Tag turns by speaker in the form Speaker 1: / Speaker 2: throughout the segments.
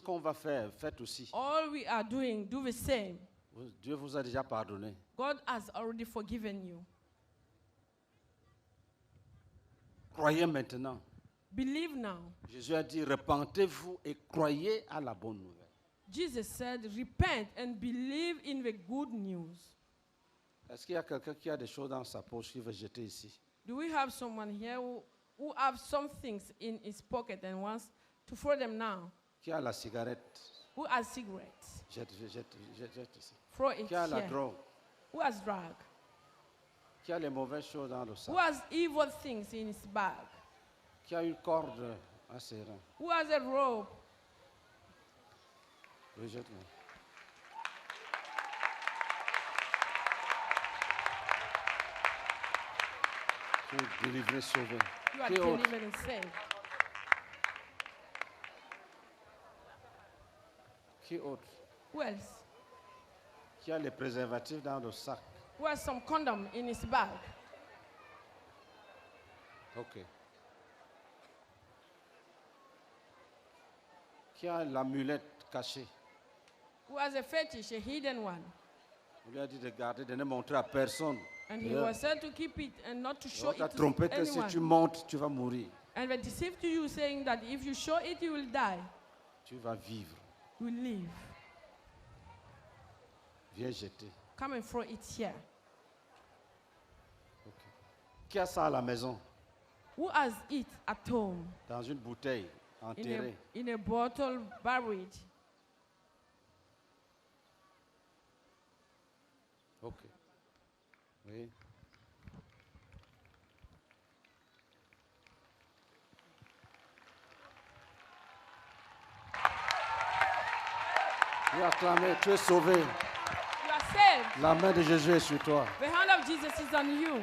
Speaker 1: qu'on va faire, faites aussi.
Speaker 2: All we are doing, do the same.
Speaker 1: Dieu vous a déjà pardonné.
Speaker 2: God has already forgiven you.
Speaker 1: Croyez maintenant.
Speaker 2: Believe now.
Speaker 1: Jésus a dit, repentez-vous et croyez à la bonne nouvelle.
Speaker 2: Jesus said, repent and believe in the good news.
Speaker 1: Est-ce qu'il y a quelqu'un qui a des choses dans sa poche qui veut jeter ici?
Speaker 2: Do we have someone here who have some things in his pocket and wants to throw them now?
Speaker 1: Qui a la cigarette?
Speaker 2: Who has cigarettes?
Speaker 1: Jette ici.
Speaker 2: Throw it
Speaker 1: Qui a la
Speaker 2: here.
Speaker 1: drogue?
Speaker 2: Who has drug?
Speaker 1: Qui a les mauvaises choses dans le sac?
Speaker 2: Who has evil things in his bag?
Speaker 1: Qui a une corde à ses reins?
Speaker 2: Who has a rope?
Speaker 1: Oui, jette-moi. Tu es délivré, sauvé.
Speaker 2: You are
Speaker 1: Qui autre?
Speaker 2: delivered and saved.
Speaker 1: Qui autre?
Speaker 2: Who else?
Speaker 1: Qui a les préservatifs dans le sac?
Speaker 2: Who has some condom in his bag?
Speaker 1: Ok. Qui a l'amulette cachée?
Speaker 2: Who has a fetish, a hidden one?
Speaker 1: On lui a dit de garder, de ne montrer à personne.
Speaker 2: And he
Speaker 1: Yeah.
Speaker 2: was said to keep it and not to show
Speaker 1: On t'a
Speaker 2: it to
Speaker 1: trompé que si
Speaker 2: anyone.
Speaker 1: tu montes, tu vas mourir.
Speaker 2: And they deceived to you, saying that if you show it, you will die.
Speaker 1: Tu vas vivre.
Speaker 2: You will live.
Speaker 1: Viens jeter.
Speaker 2: Come and throw it here.
Speaker 1: Ok. Qui a ça à la maison?
Speaker 2: Who has it at home?
Speaker 1: Dans une bouteille enterrée.
Speaker 2: In a bottle buried.
Speaker 1: Ok. Oui. Tu as acclamé, tu es sauvé.
Speaker 2: You are saved.
Speaker 1: La main de Jésus est sur toi.
Speaker 2: The hand of Jesus is on you.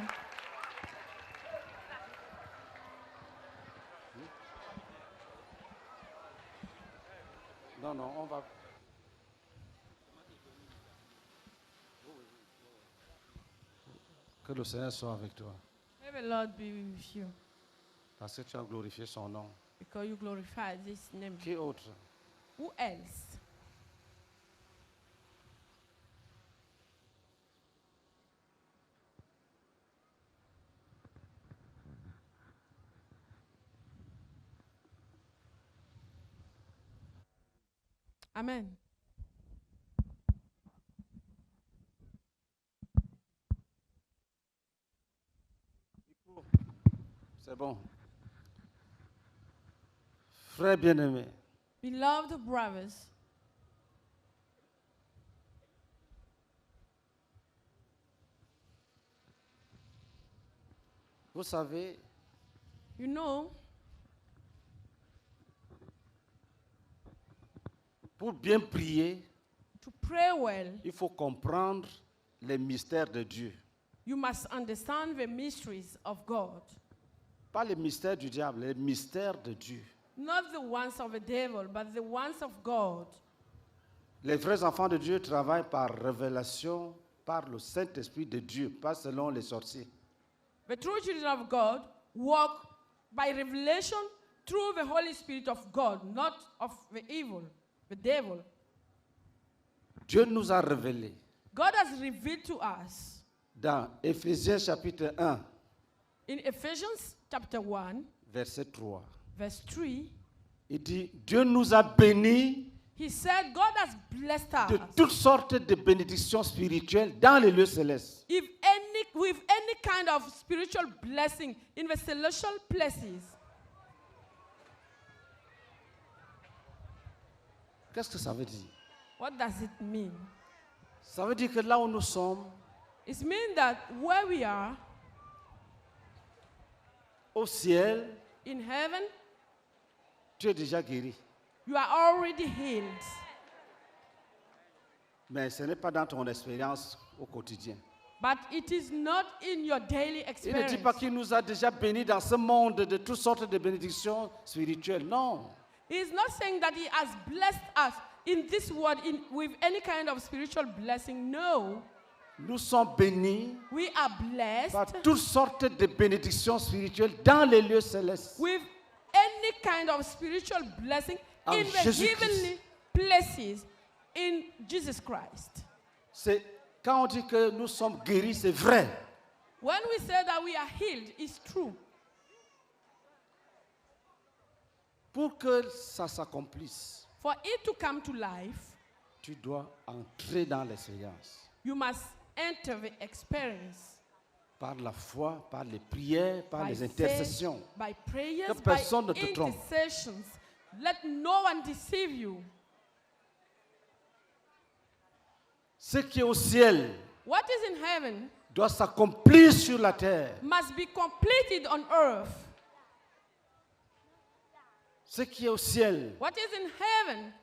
Speaker 1: Non, non, on va. Que le Seigneur soit avec toi.
Speaker 2: May the Lord be with you.
Speaker 1: Parce que tu as glorifié son nom.
Speaker 2: Because you glorify this name.
Speaker 1: Qui autre?
Speaker 2: Who else? Amen.
Speaker 1: C'est bon. Frère bien-aimé,
Speaker 2: Beloved brothers,
Speaker 1: vous savez,
Speaker 2: you know,
Speaker 1: pour bien prier,
Speaker 2: to pray well,
Speaker 1: il faut comprendre les mystères de Dieu.
Speaker 2: you must understand the mysteries of God.
Speaker 1: Pas les mystères du diable, les mystères de Dieu.
Speaker 2: Not the ones of the devil, but the ones of God.
Speaker 1: Les vrais enfants de Dieu travaillent par révélation, par le Saint-Esprit de Dieu, pas selon les sorciers.
Speaker 2: The true children of God walk by revelation through the Holy Spirit of God, not of the evil, the devil.
Speaker 1: Dieu nous a révélé
Speaker 2: God has revealed to us
Speaker 1: dans Éphésiens chapitre 1,
Speaker 2: in Ephesians chapter 1,
Speaker 1: verset 3.
Speaker 2: verse 3,
Speaker 1: Il dit, Dieu nous a bénis
Speaker 2: he said, God has blessed
Speaker 1: de
Speaker 2: us
Speaker 1: toutes sortes de bénédictions spirituelles dans les lieux célestes.
Speaker 2: with any kind of spiritual blessing in the celestial places.
Speaker 1: Qu'est-ce que ça veut dire?
Speaker 2: What does it mean?
Speaker 1: Ça veut dire que là où nous sommes,
Speaker 2: It means that where we are
Speaker 1: au ciel,
Speaker 2: in heaven,
Speaker 1: tu es déjà guéri.
Speaker 2: you are already healed.
Speaker 1: Mais ce n'est pas dans ton expérience au quotidien.
Speaker 2: But it is not in your daily
Speaker 1: Il ne
Speaker 2: experience.
Speaker 1: dit pas qu'il nous a déjà bénis dans ce monde de toutes sortes de bénédictions spirituelles. Non.
Speaker 2: He is not saying that he has blessed us in this world with any kind of spiritual blessing. No.
Speaker 1: Nous sommes bénis
Speaker 2: We are blessed
Speaker 1: par toutes sortes de bénédictions spirituelles dans les lieux célestes.
Speaker 2: with any kind of spiritual blessing
Speaker 1: En
Speaker 2: in the
Speaker 1: Jésus-Christ.
Speaker 2: heavenly places in Jesus Christ.
Speaker 1: C'est quand on dit que nous sommes guéris, c'est vrai.
Speaker 2: When we say that we are healed, it's true.
Speaker 1: Pour que ça s'accomplisse,
Speaker 2: For it to come to life,
Speaker 1: tu dois entrer dans l'expérience.
Speaker 2: you must enter the experience
Speaker 1: Par la foi, par les prières, par
Speaker 2: by
Speaker 1: les
Speaker 2: faith,
Speaker 1: intercessions.
Speaker 2: by prayers,
Speaker 1: Que
Speaker 2: by
Speaker 1: personne ne te trompe.
Speaker 2: intercessions. Let no one deceive you.
Speaker 1: Ce qui est au ciel
Speaker 2: What is in heaven
Speaker 1: doit s'accomplir sur la terre.
Speaker 2: must be completed on earth.
Speaker 1: Ce qui est au ciel
Speaker 2: What is in heaven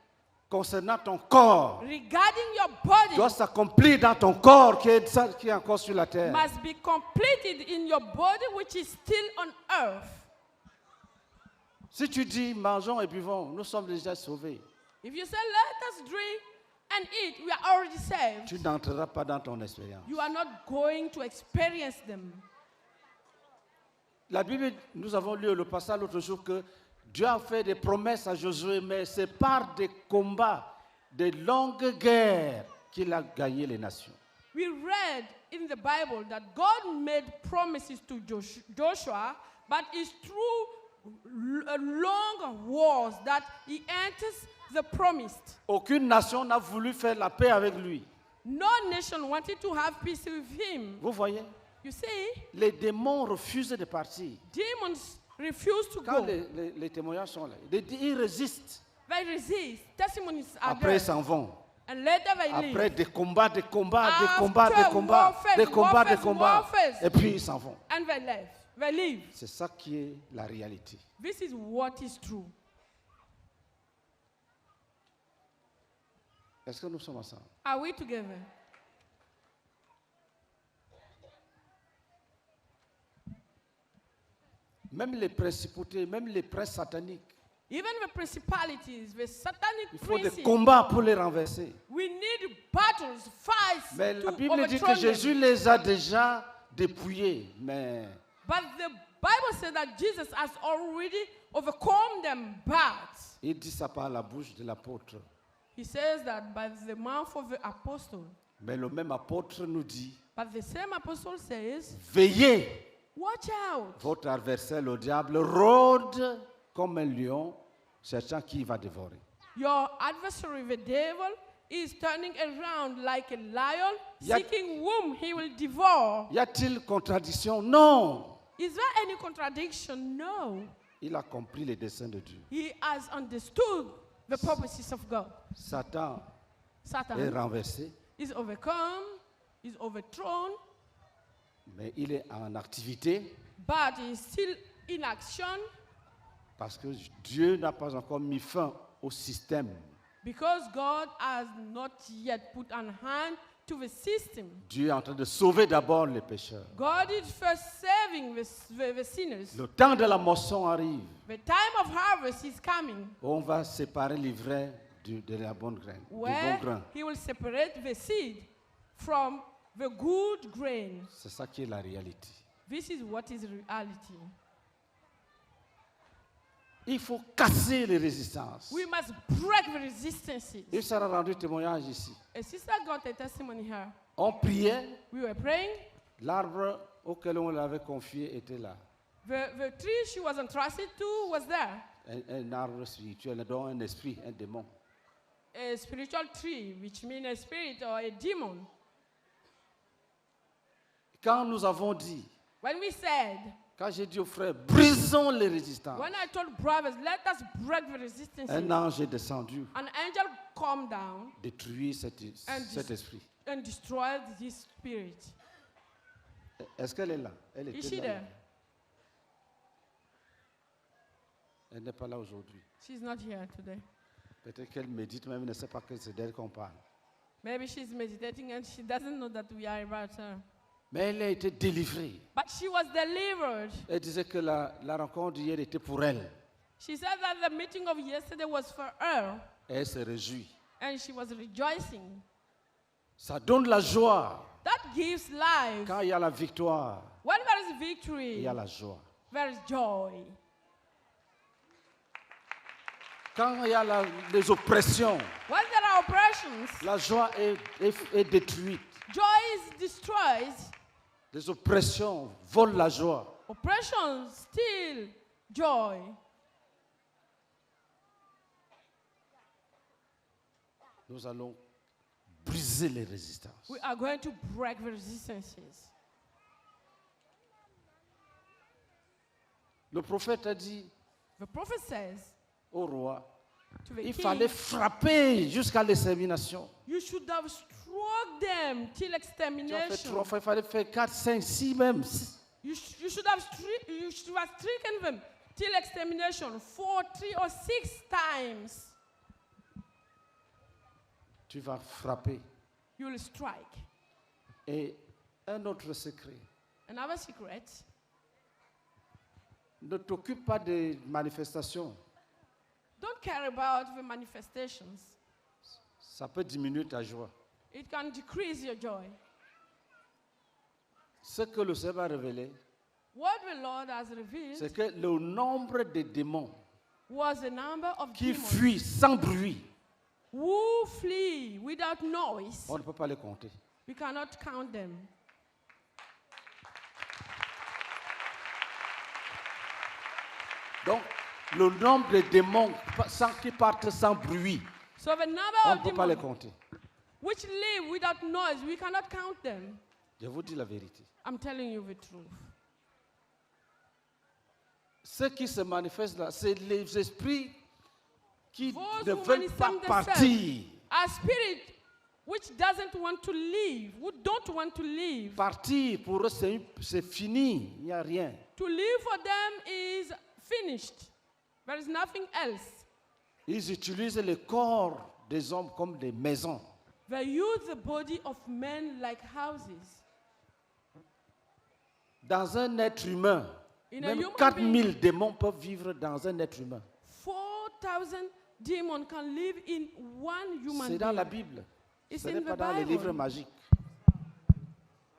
Speaker 1: concernant ton corps
Speaker 2: regarding your body
Speaker 1: doit s'accomplir dans ton corps qui est encore sur la terre.
Speaker 2: must be completed in your body which is still on earth.
Speaker 1: Si tu dis mangeons et buvons, nous sommes déjà sauvés,
Speaker 2: If you say, let us drink and eat, we are already saved.
Speaker 1: tu n'entreras pas dans ton expérience.
Speaker 2: You are not going to experience them.
Speaker 1: La Bible, nous avons lu le passage l'autre jour que Dieu a fait des promesses à Josué, mais c'est par des combats, des longues guerres qu'il a gagné les nations.
Speaker 2: We read in the Bible that God made promises to Joshua, but it's through long wars that he enters the promised.
Speaker 1: Aucune nation n'a voulu faire la paix avec lui.
Speaker 2: No nation wanted to have peace with him.
Speaker 1: Vous voyez,
Speaker 2: You see,
Speaker 1: les démons refusent de partir.
Speaker 2: demons refuse to
Speaker 1: Quand
Speaker 2: go.
Speaker 1: les témoignages sont là, ils résistent.
Speaker 2: They resist. Testimonies are
Speaker 1: Après, ils
Speaker 2: there.
Speaker 1: s'en vont.
Speaker 2: And later they leave.
Speaker 1: Après, des combats, des combats, des
Speaker 2: After
Speaker 1: combats, des combats,
Speaker 2: warfare,
Speaker 1: des combats, des
Speaker 2: warfare,
Speaker 1: combats.
Speaker 2: warfare.
Speaker 1: Et puis, ils s'en vont.
Speaker 2: And they left. They leave.
Speaker 1: C'est ça qui est la réalité.
Speaker 2: This is what is true.
Speaker 1: Est-ce que nous sommes ensemble?
Speaker 2: Are we together?
Speaker 1: Même les principautés, même les princes sataniques,
Speaker 2: Even the principalities, the satanic
Speaker 1: il faut des
Speaker 2: princes,
Speaker 1: combats pour les renverser.
Speaker 2: we need battles, fights
Speaker 1: Mais
Speaker 2: to
Speaker 1: la Bible dit que
Speaker 2: overthrow
Speaker 1: Jésus
Speaker 2: them.
Speaker 1: les a déjà dépouillés. Mais
Speaker 2: But the Bible says that Jesus has already overcome them. But
Speaker 1: il dit ça par la bouche de l'apôtre.
Speaker 2: he says that by the mouth of the apostle.
Speaker 1: Mais le même apôtre nous dit,
Speaker 2: But the same apostle says,
Speaker 1: veillez,
Speaker 2: watch out.
Speaker 1: votre adversaire le diable rôde comme un lion, cherchant qui il va dévorer.
Speaker 2: Your adversary, the devil, is turning around like a lion,
Speaker 1: Y a-
Speaker 2: seeking whom he will devour.
Speaker 1: Y a-t-il contradiction? Non.
Speaker 2: Is there any contradiction? No.
Speaker 1: Il a compris les desseins de Dieu.
Speaker 2: He has understood the purposes of God.
Speaker 1: Satan est
Speaker 2: Satan
Speaker 1: renversé,
Speaker 2: is overcome, is overthrown,
Speaker 1: mais il est en activité
Speaker 2: but he is still in action
Speaker 1: parce que Dieu n'a pas encore mis fin au système.
Speaker 2: because God has not yet put an hand to the system.
Speaker 1: Dieu est en train de sauver d'abord les pécheurs.
Speaker 2: God is first saving the sinners.
Speaker 1: Le temps de la moisson arrive.
Speaker 2: The time of harvest is coming,
Speaker 1: On va séparer l'ivraie de la bonne graine, du bon
Speaker 2: where
Speaker 1: grain.
Speaker 2: he will separate the seed from the good grain.
Speaker 1: C'est ça qui est la réalité.
Speaker 2: This is what is reality.
Speaker 1: Il faut casser les résistances.
Speaker 2: We must break the resistances.
Speaker 1: Il sera rendu témoignage ici.
Speaker 2: A sister got a testimony here.
Speaker 1: On priait,
Speaker 2: We were praying.
Speaker 1: l'arbre auquel on l'avait confié était là.
Speaker 2: The tree she was entrusted to was there.
Speaker 1: Un arbre spirituel, donc un esprit, un démon.
Speaker 2: A spiritual tree, which means a spirit or a demon.
Speaker 1: Quand nous avons dit,
Speaker 2: When we said,
Speaker 1: quand j'ai dit aux frères, brisons les résistances,
Speaker 2: when I told brothers, let us break the resistance,
Speaker 1: un ange est descendu,
Speaker 2: an angel come down
Speaker 1: détruire cet esprit.
Speaker 2: and destroyed this spirit.
Speaker 1: Est-ce qu'elle est là? Elle
Speaker 2: Is
Speaker 1: était
Speaker 2: she
Speaker 1: là.
Speaker 2: there?
Speaker 1: Elle n'est pas là aujourd'hui.
Speaker 2: She's not here today.
Speaker 1: Peut-être qu'elle médite, même elle ne sait pas que c'est d'elle qu'on parle.
Speaker 2: Maybe she's meditating and she doesn't know that we are about her.
Speaker 1: Mais elle a été délivrée.
Speaker 2: But she was delivered.
Speaker 1: Elle disait que la rencontre d'hier était pour elle.
Speaker 2: She said that the meeting of yesterday was for her,
Speaker 1: Et elle se réjouit.
Speaker 2: and she was rejoicing.
Speaker 1: Ça donne la joie.
Speaker 2: That gives life.
Speaker 1: Quand il y a la victoire,
Speaker 2: When there is
Speaker 1: il
Speaker 2: victory,
Speaker 1: y a la joie.
Speaker 2: there is joy.
Speaker 1: Quand il y a les oppressions,
Speaker 2: When there are oppressions,
Speaker 1: la joie est détruite.
Speaker 2: joy is destroyed.
Speaker 1: Les oppressions volent la joie.
Speaker 2: Oppression steal joy.
Speaker 1: Nous allons briser les résistances.
Speaker 2: We are going to break the resistances.
Speaker 1: Le prophète a dit
Speaker 2: The prophet says
Speaker 1: au roi,
Speaker 2: to the
Speaker 1: il
Speaker 2: king,
Speaker 1: fallait frapper jusqu'à l'extermination.
Speaker 2: you should have struck them till
Speaker 1: Tu as fait
Speaker 2: extermination.
Speaker 1: 3 fois, il fallait faire 4, 5, 6 même.
Speaker 2: You should have stricken them till extermination 4, 3, or 6 times.
Speaker 1: Tu vas frapper.
Speaker 2: You will strike.
Speaker 1: Et un autre secret,
Speaker 2: Another secret,
Speaker 1: ne t'occupe pas des manifestations.
Speaker 2: don't care about the manifestations.
Speaker 1: Ça peut diminuer ta joie.
Speaker 2: It can decrease your joy.
Speaker 1: Ce que le Seigneur a révélé,
Speaker 2: What the Lord has revealed
Speaker 1: c'est que le nombre de démons
Speaker 2: was the number of
Speaker 1: qui
Speaker 2: demons
Speaker 1: fuient sans bruit,
Speaker 2: who flee without noise.
Speaker 1: on ne peut pas les compter.
Speaker 2: We cannot count them.
Speaker 1: Donc, le nombre de démons qui partent sans bruit,
Speaker 2: So the number
Speaker 1: on
Speaker 2: of
Speaker 1: ne peut pas les
Speaker 2: demons
Speaker 1: compter.
Speaker 2: which live without noise, we cannot count them.
Speaker 1: Je vous dis la vérité.
Speaker 2: I'm telling you the truth.
Speaker 1: Ce qui se manifeste là, c'est les esprits qui
Speaker 2: Those
Speaker 1: ne
Speaker 2: who
Speaker 1: veulent pas
Speaker 2: manifest
Speaker 1: partir.
Speaker 2: A spirit which doesn't want to leave, who don't want to leave.
Speaker 1: Partir, pour eux, c'est fini. Il n'y a rien.
Speaker 2: To live for them is finished. There is nothing else.
Speaker 1: Ils utilisent le corps des hommes comme des maisons.
Speaker 2: They use the body of men like houses.
Speaker 1: Dans un être humain,
Speaker 2: In a
Speaker 1: même
Speaker 2: human
Speaker 1: 4000 démons peuvent vivre dans un être humain.
Speaker 2: 4,000 demons can live in one human
Speaker 1: C'est dans la
Speaker 2: being.
Speaker 1: Bible.
Speaker 2: It's
Speaker 1: Ce
Speaker 2: in
Speaker 1: n'est
Speaker 2: the
Speaker 1: pas dans les
Speaker 2: Bible.
Speaker 1: livres magiques.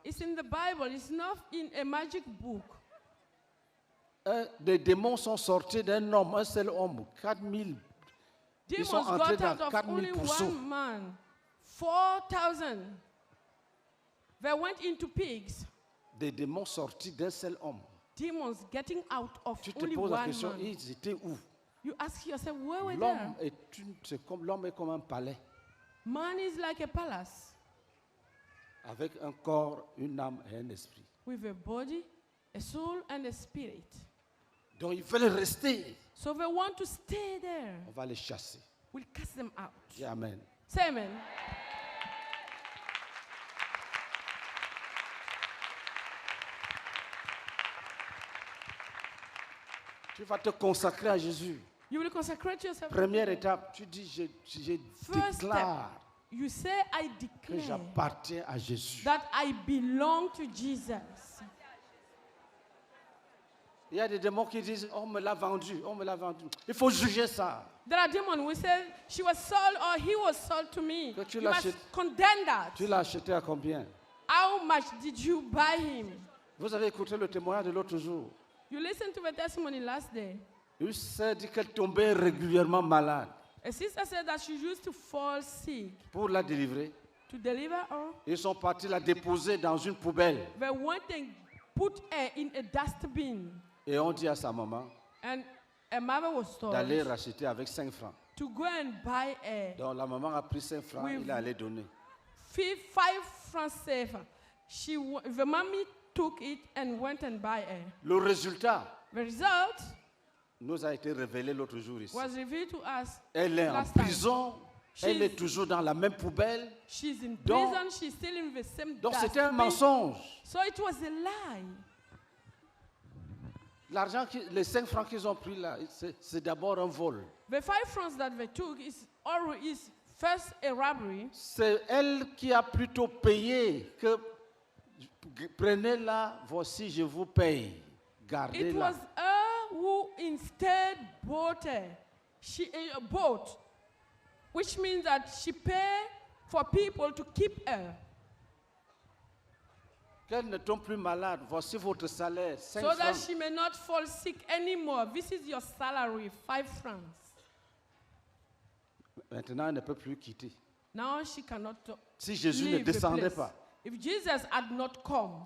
Speaker 2: It's in the Bible. It's not in a magic book.
Speaker 1: Des démons sont sortis d'un homme, un seul homme. 4000. Ils sont
Speaker 2: Demons
Speaker 1: entrés
Speaker 2: got
Speaker 1: dans
Speaker 2: out of
Speaker 1: 4000
Speaker 2: only
Speaker 1: pourceaux.
Speaker 2: one man. 4,000. They went into pigs.
Speaker 1: Des démons sortis d'un seul homme.
Speaker 2: Demons getting out of
Speaker 1: Tu te
Speaker 2: only
Speaker 1: poses la
Speaker 2: one
Speaker 1: question,
Speaker 2: man.
Speaker 1: ils étaient où?
Speaker 2: You ask yourself, where were
Speaker 1: L'homme
Speaker 2: they?
Speaker 1: l'homme est comme un palais,
Speaker 2: Man is like a palace
Speaker 1: avec un corps, une âme et un esprit.
Speaker 2: with a body, a soul, and a spirit.
Speaker 1: Donc ils veulent rester.
Speaker 2: So they want to stay there.
Speaker 1: On va les chasser.
Speaker 2: We'll cast them out.
Speaker 1: Dis Amen.
Speaker 2: Say amen.
Speaker 1: Tu vas te consacrer à Jésus.
Speaker 2: You will consecrate yourself.
Speaker 1: Première étape, tu dis, je
Speaker 2: First
Speaker 1: déclare
Speaker 2: You say, I
Speaker 1: que
Speaker 2: declare
Speaker 1: j'appartiens à Jésus.
Speaker 2: that I belong to Jesus.
Speaker 1: Il y a des démons qui disent, on me l'a vendu, on me l'a vendu. Il faut juger ça.
Speaker 2: There are demons who say, she was sold or he was sold to me.
Speaker 1: Que tu
Speaker 2: You must
Speaker 1: l'achètes.
Speaker 2: condemn that.
Speaker 1: Tu l'as acheté à combien?
Speaker 2: How much did you buy him?
Speaker 1: Vous avez écouté le témoignage de l'autre jour.
Speaker 2: You listened to the testimony last day.
Speaker 1: Il s'est dit qu'elle tombait régulièrement malade.
Speaker 2: A sister said that she used to fall sick.
Speaker 1: Pour la délivrer,
Speaker 2: To deliver her,
Speaker 1: ils sont partis la déposer dans une poubelle.
Speaker 2: they went and put her in a dustbin.
Speaker 1: Et on dit à sa maman
Speaker 2: And a mother was told
Speaker 1: d'aller racheter avec 5 francs.
Speaker 2: to go and buy her
Speaker 1: Donc la maman a pris 5 francs,
Speaker 2: Oui.
Speaker 1: il est allé donner.
Speaker 2: 5 francs safer. The mommy took it and went and buy her.
Speaker 1: Le résultat
Speaker 2: The result
Speaker 1: nous a été révélé l'autre jour ici.
Speaker 2: was revealed to us.
Speaker 1: Elle est en
Speaker 2: last time.
Speaker 1: prison, elle
Speaker 2: She's-
Speaker 1: est toujours dans la même poubelle.
Speaker 2: She's in
Speaker 1: Donc-
Speaker 2: prison. She's still in the same
Speaker 1: Donc c'était un
Speaker 2: dustbin.
Speaker 1: mensonge.
Speaker 2: So it was a lie.
Speaker 1: L'argent, les 5 francs qu'ils ont pris là, c'est d'abord un vol.
Speaker 2: The 5 francs that they took is first a robbery.
Speaker 1: C'est elle qui a plutôt payé que prenez-la, voici, je vous paye.
Speaker 2: It
Speaker 1: Gardez-la.
Speaker 2: was her who instead bought her. She bought, which means that she paid for people to keep her.
Speaker 1: Qu'elle ne tombe plus malade, voici votre salaire, 5
Speaker 2: So that
Speaker 1: francs.
Speaker 2: she may not fall sick anymore. This is your salary, 5 francs.
Speaker 1: Maintenant, elle ne peut plus quitter.
Speaker 2: Now she cannot
Speaker 1: Si Jésus ne
Speaker 2: leave the
Speaker 1: descendait
Speaker 2: place.
Speaker 1: pas,
Speaker 2: If Jesus had not come,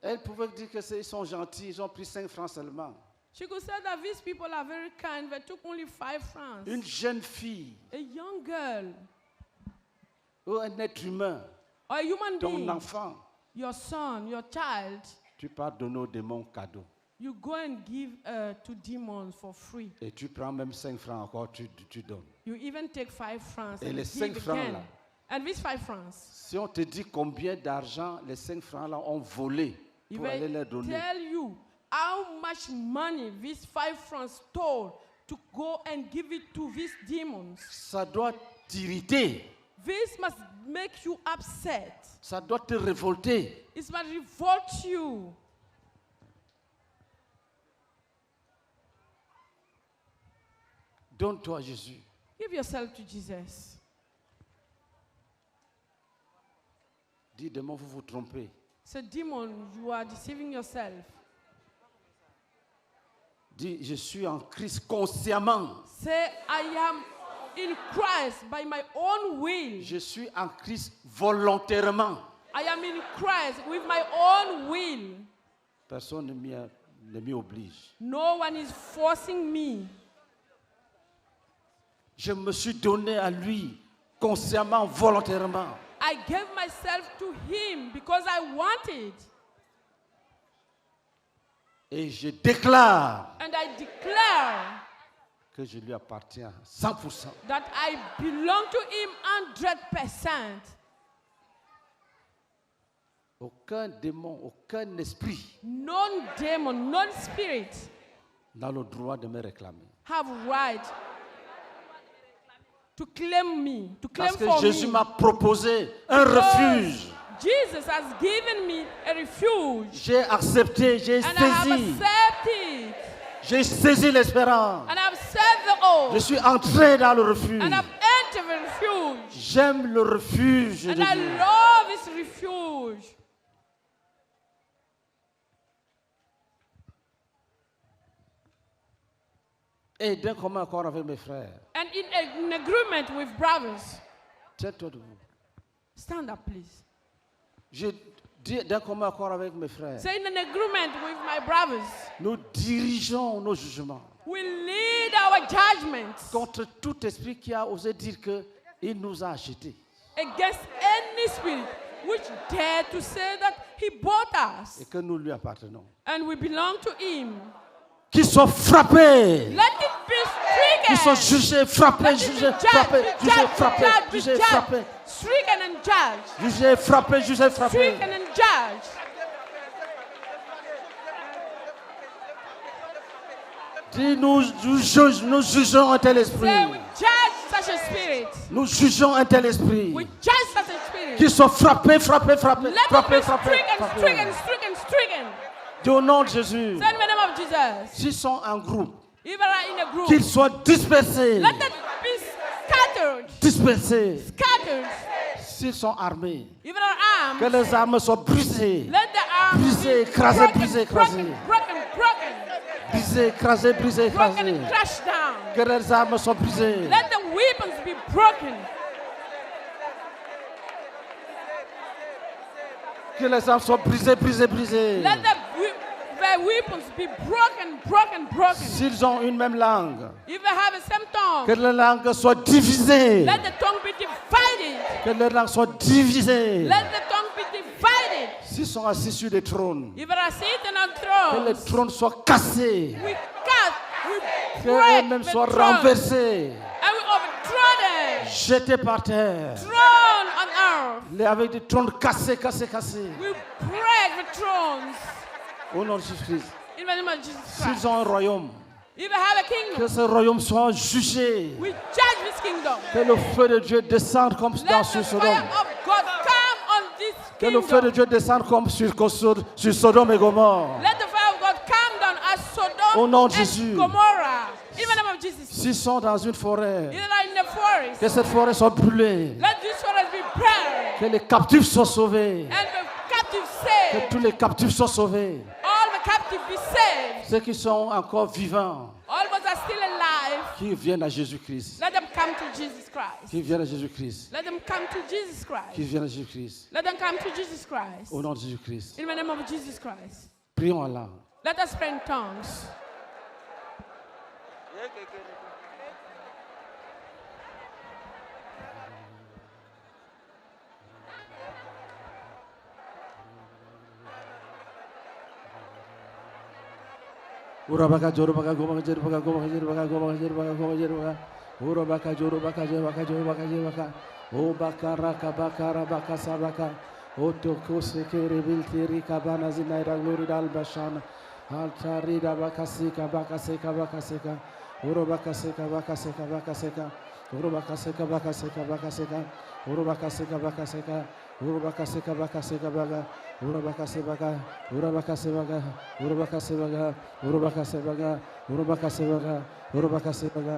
Speaker 1: elle pouvait dire qu'ils sont gentils, ils ont pris 5 francs seulement.
Speaker 2: she could say that these people are very kind. They took only 5 francs.
Speaker 1: Une jeune fille
Speaker 2: A young girl
Speaker 1: ou un être humain,
Speaker 2: or a human
Speaker 1: ton
Speaker 2: being,
Speaker 1: enfant,
Speaker 2: your son, your child,
Speaker 1: tu pars donner aux démons cadeau.
Speaker 2: you go and give to demons for free.
Speaker 1: Et tu prends même 5 francs encore, tu donnes.
Speaker 2: You even take 5 francs
Speaker 1: Et
Speaker 2: and
Speaker 1: les 5
Speaker 2: give
Speaker 1: francs
Speaker 2: again.
Speaker 1: là,
Speaker 2: And these 5 francs,
Speaker 1: si on te dit combien d'argent les 5 francs là ont volé
Speaker 2: if
Speaker 1: pour aller
Speaker 2: I
Speaker 1: leur donner,
Speaker 2: tell you how much money these 5 francs stole to go and give it to these demons,
Speaker 1: ça doit t'irriter,
Speaker 2: this must make you upset.
Speaker 1: ça doit te révolter.
Speaker 2: It must revolt you.
Speaker 1: Donne-toi à Jésus.
Speaker 2: Give yourself to Jesus.
Speaker 1: Dis démon, vous vous trompez.
Speaker 2: Say, demon, you are deceiving yourself.
Speaker 1: Dis, je suis en Christ consciemment.
Speaker 2: Say, I am in Christ by my own will.
Speaker 1: Je suis en Christ volontairement.
Speaker 2: I am in Christ with my own will.
Speaker 1: Personne ne m'y oblige.
Speaker 2: No one is forcing me.
Speaker 1: Je me suis donné à lui consciemment, volontairement.
Speaker 2: I gave myself to him because I wanted.
Speaker 1: Et je déclare
Speaker 2: And I declare
Speaker 1: que je lui appartiens 100%.
Speaker 2: that I belong to him 100%.
Speaker 1: Aucun démon, aucun esprit
Speaker 2: Non demon, non spirit
Speaker 1: n'a le droit de me réclamer.
Speaker 2: have right to claim me, to claim
Speaker 1: Parce que
Speaker 2: for
Speaker 1: Jésus
Speaker 2: me.
Speaker 1: m'a proposé un refuge.
Speaker 2: Jesus has given me a refuge.
Speaker 1: J'ai accepté, j'ai
Speaker 2: And I have
Speaker 1: saisi.
Speaker 2: accepted.
Speaker 1: J'ai saisi l'espérance.
Speaker 2: And I've said the oath.
Speaker 1: Je suis entré dans le refuge.
Speaker 2: And I've entered the refuge.
Speaker 1: J'aime le refuge de
Speaker 2: And I
Speaker 1: Dieu.
Speaker 2: love this refuge.
Speaker 1: Et d'un commun accord avec mes frères.
Speaker 2: And in agreement with brothers.
Speaker 1: Tiens-toi debout.
Speaker 2: Stand up, please.
Speaker 1: Je dis d'un commun accord avec mes frères.
Speaker 2: Say in an agreement with my brothers.
Speaker 1: Nous dirigeons nos jugements
Speaker 2: We lead our judgments
Speaker 1: contre tout esprit qui a osé dire qu'il nous a achetés.
Speaker 2: against any spirit which dare to say that he bought us
Speaker 1: Et que nous lui appartenons.
Speaker 2: and we belong to him.
Speaker 1: Qu'ils soient frappés.
Speaker 2: Let it be
Speaker 1: Qu'ils soient
Speaker 2: stricken.
Speaker 1: jugés, frappés,
Speaker 2: Let it
Speaker 1: jugés,
Speaker 2: be
Speaker 1: frappés,
Speaker 2: judged, be
Speaker 1: jugés,
Speaker 2: judged,
Speaker 1: frappés,
Speaker 2: be judged, be
Speaker 1: jugés,
Speaker 2: judged.
Speaker 1: frappés.
Speaker 2: Stricken and judged.
Speaker 1: Jugés, frappés, jugés, frappés.
Speaker 2: Stricken and judged.
Speaker 1: Dis, nous jugeons un tel esprit.
Speaker 2: Say we judge such a spirit.
Speaker 1: Nous jugeons un tel esprit.
Speaker 2: We judge such a spirit.
Speaker 1: Qu'ils soient frappés, frappés, frappés,
Speaker 2: Let it
Speaker 1: frappés,
Speaker 2: be
Speaker 1: frappés,
Speaker 2: stricken,
Speaker 1: frappés.
Speaker 2: stricken, stricken, stricken.
Speaker 1: Dis au nom de Jésus.
Speaker 2: Say in the name of Jesus.
Speaker 1: S'ils sont en groupe,
Speaker 2: If they are in a group,
Speaker 1: qu'ils soient dispersés.
Speaker 2: let it be scattered.
Speaker 1: Dispersés.
Speaker 2: Scattered.
Speaker 1: S'ils sont armés,
Speaker 2: If they are
Speaker 1: que
Speaker 2: armed,
Speaker 1: les armes soient brisées.
Speaker 2: let the arms
Speaker 1: Brisé,
Speaker 2: be
Speaker 1: écrasé,
Speaker 2: broken,
Speaker 1: brisé, écrasé.
Speaker 2: broken, broken, broken,
Speaker 1: Brisées, écrasées, brisées,
Speaker 2: broken
Speaker 1: écrasées.
Speaker 2: and crushed down.
Speaker 1: Que les armes soient brisées.
Speaker 2: Let the weapons be broken.
Speaker 1: Que les armes soient brisées, brisées, brisées.
Speaker 2: Let their weapons be broken, broken, broken.
Speaker 1: S'ils ont une même langue,
Speaker 2: If they have the same
Speaker 1: que
Speaker 2: tongue,
Speaker 1: les langues soient divisées.
Speaker 2: let the tongue be divided.
Speaker 1: Que les langues soient divisées.
Speaker 2: Let the tongue be divided.
Speaker 1: S'ils sont assis sur des trônes,
Speaker 2: If they are sitting on
Speaker 1: que les
Speaker 2: thrones,
Speaker 1: trônes soient cassés.
Speaker 2: we cut, we
Speaker 1: Que
Speaker 2: break
Speaker 1: eux-mêmes
Speaker 2: the
Speaker 1: soient
Speaker 2: throne,
Speaker 1: renversés.
Speaker 2: and we overthrow them.
Speaker 1: Jetés par terre.
Speaker 2: Throne on earth.
Speaker 1: Avec des trônes cassés, cassés, cassés.
Speaker 2: We break the thrones
Speaker 1: Au nom de Jésus-Christ.
Speaker 2: in the name of Jesus
Speaker 1: S'ils
Speaker 2: Christ.
Speaker 1: ont un royaume,
Speaker 2: If they have a kingdom,
Speaker 1: que ce royaume soit jugé.
Speaker 2: we judge this kingdom.
Speaker 1: Que le feu de Dieu descende comme dans
Speaker 2: Let
Speaker 1: sur
Speaker 2: the
Speaker 1: Sodome.
Speaker 2: fire of God come on this
Speaker 1: Que le feu de
Speaker 2: kingdom.
Speaker 1: Dieu descende comme sur Sodome et Gomorre.
Speaker 2: Let the fire of God come down as
Speaker 1: Au nom
Speaker 2: Sodom
Speaker 1: de Jésus.
Speaker 2: and Gomorrah. In the name of Jesus.
Speaker 1: S'ils sont dans une forêt,
Speaker 2: If they are in the forest,
Speaker 1: que cette forêt soit brûlée.
Speaker 2: let this forest be burned.
Speaker 1: Que les captifs soient sauvés.
Speaker 2: And the captives
Speaker 1: Que
Speaker 2: saved.
Speaker 1: tous les captifs soient sauvés.
Speaker 2: All the captives to be saved.
Speaker 1: Ceux qui sont encore vivants,
Speaker 2: All of us are still alive.
Speaker 1: qui viennent à Jésus-Christ.
Speaker 2: Let them come to Jesus Christ.
Speaker 1: Qui viennent à Jésus-Christ.
Speaker 2: Let them come to Jesus Christ.
Speaker 1: Qui viennent à Jésus-Christ.
Speaker 2: Let them come to Jesus Christ.
Speaker 1: Au nom de Jésus-Christ.
Speaker 2: In the name of Jesus Christ.
Speaker 1: Prions en langue.
Speaker 2: Let us pray in tongues.
Speaker 1: Urabaka jorobaka gobaka jerobaka gobaka jerobaka gobaka jerobaka gobaka jerobaka urabaka jorobaka jerobaka jorobaka jerobaka o bakara kabakara bakasabaka o tokose kerebil terika bana zinaira glory dal bashana altarida bakasika bakaseka bakaseka urabaka seka bakaseka bakaseka urabaka seka bakaseka bakaseka urabaka seka bakaseka urabaka seka bakaseka baga urabaka sebaga urabaka sebaga urabaka sebaga urabaka sebaga urabaka sebaga urabaka sebaga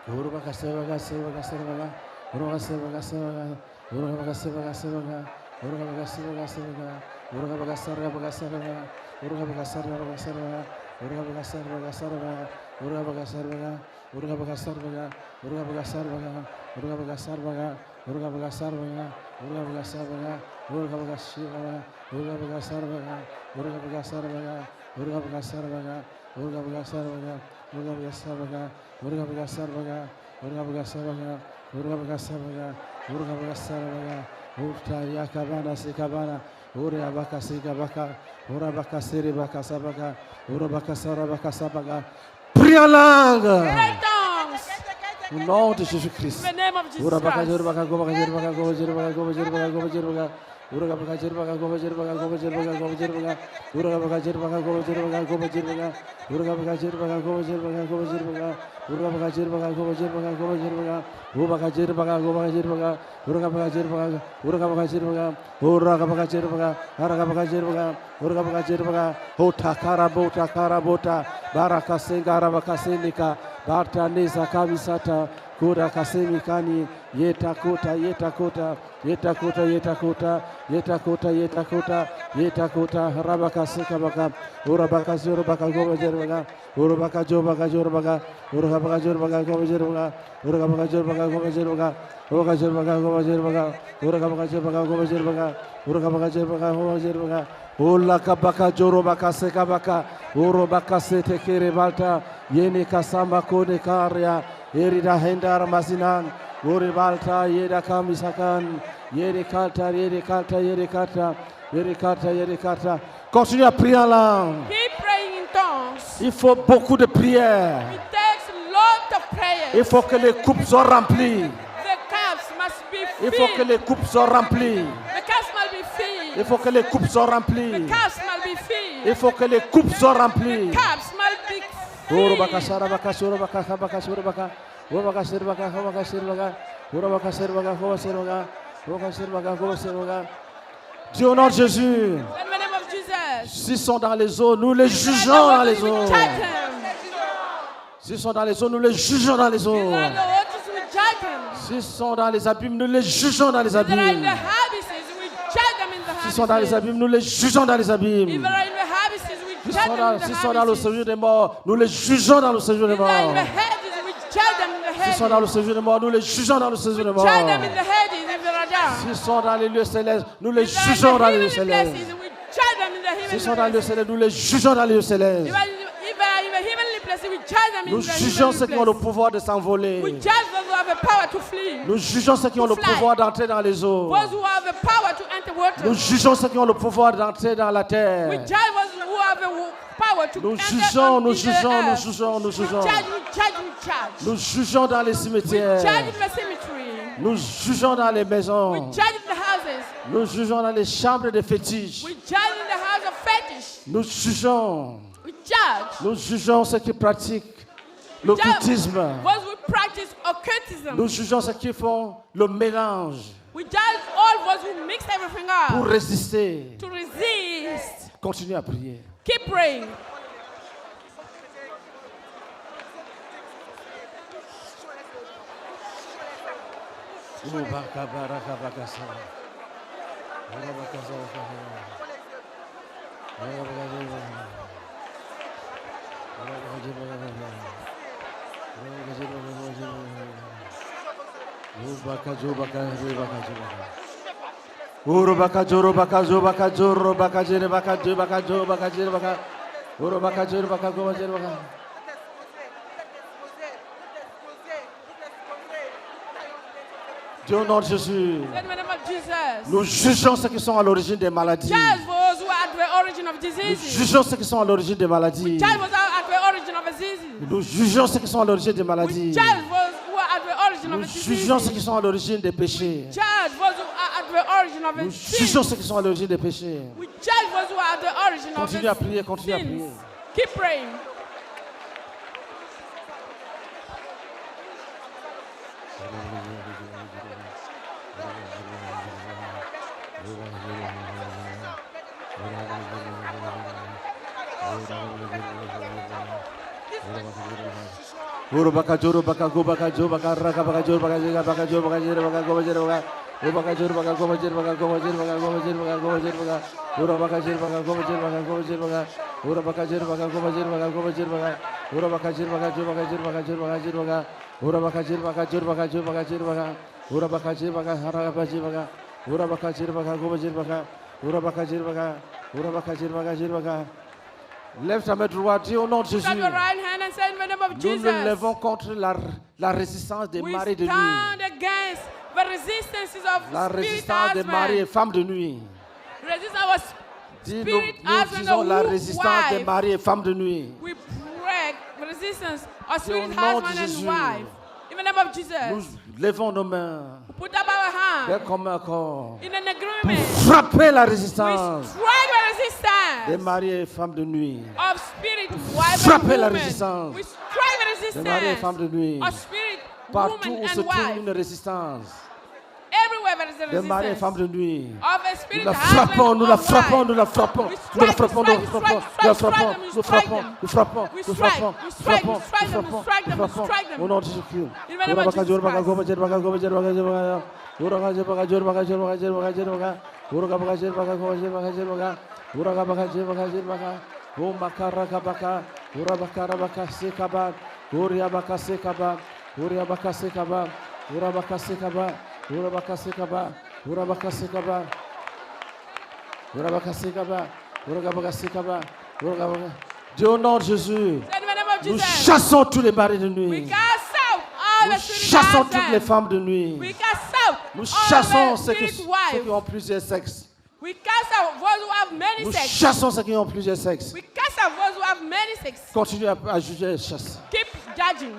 Speaker 1: urabaka sebaga sebaga sebaga urabaka sebaga sebaga urabaka sebaga sebaga urabaka sebaga sebaga urabaka sebaga sebaga urabaka sebaga sebaga urabaka sebaga sebaga urabaka sebaga urabaka sebaga urabaka sebaga urabaka sebaga urabaka sarvaga urabaka sarvaga urabaka shivaga urabaka sarvaga urabaka sarvaga urabaka sarvaga urabaka sarvaga urabaka sarvaga urabaka sarvaga urabaka sarvaga urabaka sarvaga urabaka sarvaga urta yakabana sikabana urabaka sikabaka urabaka siribaka sabaga urabaka sarabaka sabaga. Prie en langue. Au nom de Jésus-Christ.
Speaker 2: In the name of Jesus Christ.
Speaker 1: Barta neza kabisata kura kasemi kani yeta kota yeta kota yeta kota yeta kota yeta kota yeta kota yeta kota rabaka sekabaka urabaka zorobaka gobajerbaga urabaka jobaka jorbaga urabaka jorbaga gobajerbaga urabaka jorbaga gobajerbaga urabaka jorbaga gobajerbaga urabaka jorbaga gobajerbaga urabaka jorbaga gobajerbaga Ola kabaka jorobaka sekabaka urobaka setekere balta yene kasamba kone karya erida hendar masinan uri balta yeda kamisakan yede kalta yede kalta yede kalta yede kalta yede kalta. Continue à prier en langue.
Speaker 2: Keep praying in tongues.
Speaker 1: Il faut beaucoup de prières.
Speaker 2: It takes a lot of prayers.
Speaker 1: Il faut que les coupes soient remplies.
Speaker 2: The cups must be
Speaker 1: Il faut que
Speaker 2: filled.
Speaker 1: les coupes soient remplies.
Speaker 2: The cups must be filled.
Speaker 1: Il faut que les coupes soient remplies.
Speaker 2: The cups must be filled.
Speaker 1: Il faut que les coupes soient remplies.
Speaker 2: Cups must be
Speaker 1: Urabaka
Speaker 2: filled.
Speaker 1: sarabaka surabaka habaka surabaka urabaka sirbaka habaka sirbaka urabaka sirbaka hoba sirbaka urabaka sirbaka hoba sirbaka. Dieu au nom de Jésus,
Speaker 2: In the name of Jesus.
Speaker 1: s'ils sont dans les eaux, nous les jugeons dans les
Speaker 2: We
Speaker 1: eaux.
Speaker 2: judge them.
Speaker 1: S'ils sont dans les eaux, nous les jugeons dans les eaux.
Speaker 2: In the waters, we judge them.
Speaker 1: S'ils sont dans les abîmes, nous les jugeons dans les
Speaker 2: If they are in
Speaker 1: abîmes.
Speaker 2: the habits, we judge them in the
Speaker 1: S'ils sont dans les
Speaker 2: habits.
Speaker 1: abîmes, nous les jugeons dans les
Speaker 2: If
Speaker 1: abîmes.
Speaker 2: they are in the habits, we
Speaker 1: S'ils
Speaker 2: judge
Speaker 1: sont
Speaker 2: them in
Speaker 1: dans,
Speaker 2: the
Speaker 1: s'ils sont dans le
Speaker 2: habits.
Speaker 1: séjour des morts, nous les jugeons dans le séjour des
Speaker 2: If they are in
Speaker 1: morts.
Speaker 2: the heads, we judge them in the
Speaker 1: S'ils sont dans le
Speaker 2: heads.
Speaker 1: séjour des morts, nous les jugeons dans le séjour des morts.
Speaker 2: Judge them in the heads if they are down.
Speaker 1: S'ils sont dans les lieux célestes, nous les
Speaker 2: If they are in
Speaker 1: jugeons
Speaker 2: the
Speaker 1: dans les lieux
Speaker 2: heavenly
Speaker 1: célestes.
Speaker 2: places, we judge them in the
Speaker 1: S'ils
Speaker 2: heavenly
Speaker 1: sont dans les lieux
Speaker 2: places.
Speaker 1: célestes, nous les jugeons dans les lieux célestes.
Speaker 2: If they are in the heavenly places, we judge them in
Speaker 1: Nous
Speaker 2: the
Speaker 1: jugeons ceux
Speaker 2: heavenly
Speaker 1: qui ont le
Speaker 2: places.
Speaker 1: pouvoir de s'envoler.
Speaker 2: We judge those who have the power to flee.
Speaker 1: Nous jugeons ceux qui ont le
Speaker 2: To fly.
Speaker 1: pouvoir d'entrer dans les eaux.
Speaker 2: Those who have the power to enter water.
Speaker 1: Nous jugeons ceux qui ont le pouvoir d'entrer dans la terre.
Speaker 2: We judge those who have the power to
Speaker 1: Nous
Speaker 2: enter
Speaker 1: jugeons,
Speaker 2: on
Speaker 1: nous
Speaker 2: the
Speaker 1: jugeons, nous
Speaker 2: earth.
Speaker 1: jugeons, nous
Speaker 2: We
Speaker 1: jugeons.
Speaker 2: judge, we judge, we judge.
Speaker 1: Nous jugeons dans les
Speaker 2: We
Speaker 1: cimetières.
Speaker 2: judge in the cemetery.
Speaker 1: Nous jugeons dans les
Speaker 2: We
Speaker 1: maisons.
Speaker 2: judge in the houses.
Speaker 1: Nous jugeons dans les chambres de fétiches.
Speaker 2: We judge in the house of fetish.
Speaker 1: Nous jugeons.
Speaker 2: We judge.
Speaker 1: Nous jugeons ceux qui pratiquent
Speaker 2: Judge
Speaker 1: l'occultisme.
Speaker 2: those who practice occultism.
Speaker 1: Nous jugeons ceux qui font le mélange
Speaker 2: We judge all those who mix everything
Speaker 1: pour
Speaker 2: up
Speaker 1: résister.
Speaker 2: to resist.
Speaker 1: Continuez à prier.
Speaker 2: Keep praying.
Speaker 1: Dieu au nom de Jésus,
Speaker 2: In the name of Jesus.
Speaker 1: nous jugeons ceux qui sont à l'origine des maladies.
Speaker 2: Judge those who are at the origin of
Speaker 1: Nous
Speaker 2: diseases.
Speaker 1: jugeons ceux qui sont à l'origine des maladies.
Speaker 2: Judge those who are at the origin of diseases.
Speaker 1: Nous jugeons ceux qui sont à l'origine des
Speaker 2: We
Speaker 1: maladies.
Speaker 2: judge those who are at the origin
Speaker 1: Nous
Speaker 2: of diseases.
Speaker 1: jugeons ceux qui sont à l'origine des péchés.
Speaker 2: Judge those who are at the origin of
Speaker 1: Nous
Speaker 2: sins.
Speaker 1: jugeons ceux qui sont à l'origine des péchés.
Speaker 2: We judge those who are at the origin of
Speaker 1: Continue à prier, continue à
Speaker 2: sins.
Speaker 1: prier.
Speaker 2: Keep praying.
Speaker 1: Guru baka juru baka go baka jo baka raka baka juru baka jega baka jo baka jera baka go baka jera baka go baka juru baka go baka jera baka go baka jera baka go baka jera baka go baka jera baka guru baka jera baka go baka jera baka go baka jera baka guru baka jera baka go baka jera baka go baka jera baka guru baka jera baka jo baka jera baka jera baka jera baka guru baka jera baka jera baka jo baka jera baka guru baka jera baka hara baka jera baka guru baka jera baka go baka jera baka guru baka jera baka guru baka jera baka jera baka. Lève ta main droite, dis au nom de Jésus.
Speaker 2: Lift up your right hand and say in the name of
Speaker 1: Nous
Speaker 2: Jesus.
Speaker 1: nous levons contre la résistance des
Speaker 2: We
Speaker 1: maris de nuit.
Speaker 2: stand against the resistances of
Speaker 1: La
Speaker 2: spirit
Speaker 1: résistance des maris et
Speaker 2: husband.
Speaker 1: femmes de nuit.
Speaker 2: Resist our
Speaker 1: Dis, nous,
Speaker 2: spirit
Speaker 1: nous
Speaker 2: husband
Speaker 1: disons la
Speaker 2: or
Speaker 1: résistance des
Speaker 2: wife.
Speaker 1: maris et femmes de nuit.
Speaker 2: We break resistance of
Speaker 1: C'est au
Speaker 2: spirit
Speaker 1: nom de
Speaker 2: husband
Speaker 1: Jésus.
Speaker 2: and wife. In the name of
Speaker 1: Nous
Speaker 2: Jesus.
Speaker 1: levons nos mains
Speaker 2: Put up our
Speaker 1: d'un
Speaker 2: hand
Speaker 1: commun accord
Speaker 2: in an agreement.
Speaker 1: frapper la
Speaker 2: We
Speaker 1: résistance
Speaker 2: strike the
Speaker 1: des
Speaker 2: resistance
Speaker 1: maris et femmes de nuit.
Speaker 2: of spirit wife
Speaker 1: Frapper
Speaker 2: and
Speaker 1: la
Speaker 2: woman.
Speaker 1: résistance
Speaker 2: We strike the
Speaker 1: Des maris et
Speaker 2: resistance
Speaker 1: femmes de nuit.
Speaker 2: of spirit
Speaker 1: Partout
Speaker 2: woman
Speaker 1: où se
Speaker 2: and
Speaker 1: trouve
Speaker 2: wife.
Speaker 1: une résistance
Speaker 2: Everywhere there is a
Speaker 1: des maris et femmes
Speaker 2: resistance
Speaker 1: de nuit.
Speaker 2: of a
Speaker 1: Nous
Speaker 2: spirit
Speaker 1: la
Speaker 2: husband
Speaker 1: frappons, nous la
Speaker 2: or
Speaker 1: frappons,
Speaker 2: wife.
Speaker 1: nous la frappons,
Speaker 2: We
Speaker 1: nous la
Speaker 2: strike,
Speaker 1: frappons,
Speaker 2: we
Speaker 1: nous la
Speaker 2: strike,
Speaker 1: frappons,
Speaker 2: we
Speaker 1: nous la
Speaker 2: strike,
Speaker 1: frappons,
Speaker 2: we
Speaker 1: nous
Speaker 2: strike
Speaker 1: frappons,
Speaker 2: them.
Speaker 1: nous frappons,
Speaker 2: We
Speaker 1: nous
Speaker 2: strike,
Speaker 1: frappons,
Speaker 2: we
Speaker 1: nous
Speaker 2: strike,
Speaker 1: frappons,
Speaker 2: we strike
Speaker 1: nous
Speaker 2: them, we
Speaker 1: frappons,
Speaker 2: strike them,
Speaker 1: nous
Speaker 2: we
Speaker 1: frappons.
Speaker 2: strike them.
Speaker 1: Au nom de Jésus-Christ.
Speaker 2: In the name of Jesus
Speaker 1: Dieu au nom de Jésus,
Speaker 2: In the name of
Speaker 1: nous
Speaker 2: Jesus.
Speaker 1: chassons tous les maris de
Speaker 2: We
Speaker 1: nuit.
Speaker 2: cast out all
Speaker 1: Nous
Speaker 2: the spirit
Speaker 1: chassons toutes les
Speaker 2: husbands.
Speaker 1: femmes de nuit.
Speaker 2: We cast out
Speaker 1: Nous
Speaker 2: all
Speaker 1: chassons
Speaker 2: the
Speaker 1: ceux
Speaker 2: spirit
Speaker 1: qui
Speaker 2: wives.
Speaker 1: ont plusieurs sexes.
Speaker 2: We cast out those who have many
Speaker 1: Nous
Speaker 2: sex.
Speaker 1: chassons ceux qui ont plusieurs sexes.
Speaker 2: We cast out those who have many sex.
Speaker 1: Continue à juger et chasse.
Speaker 2: Keep judging.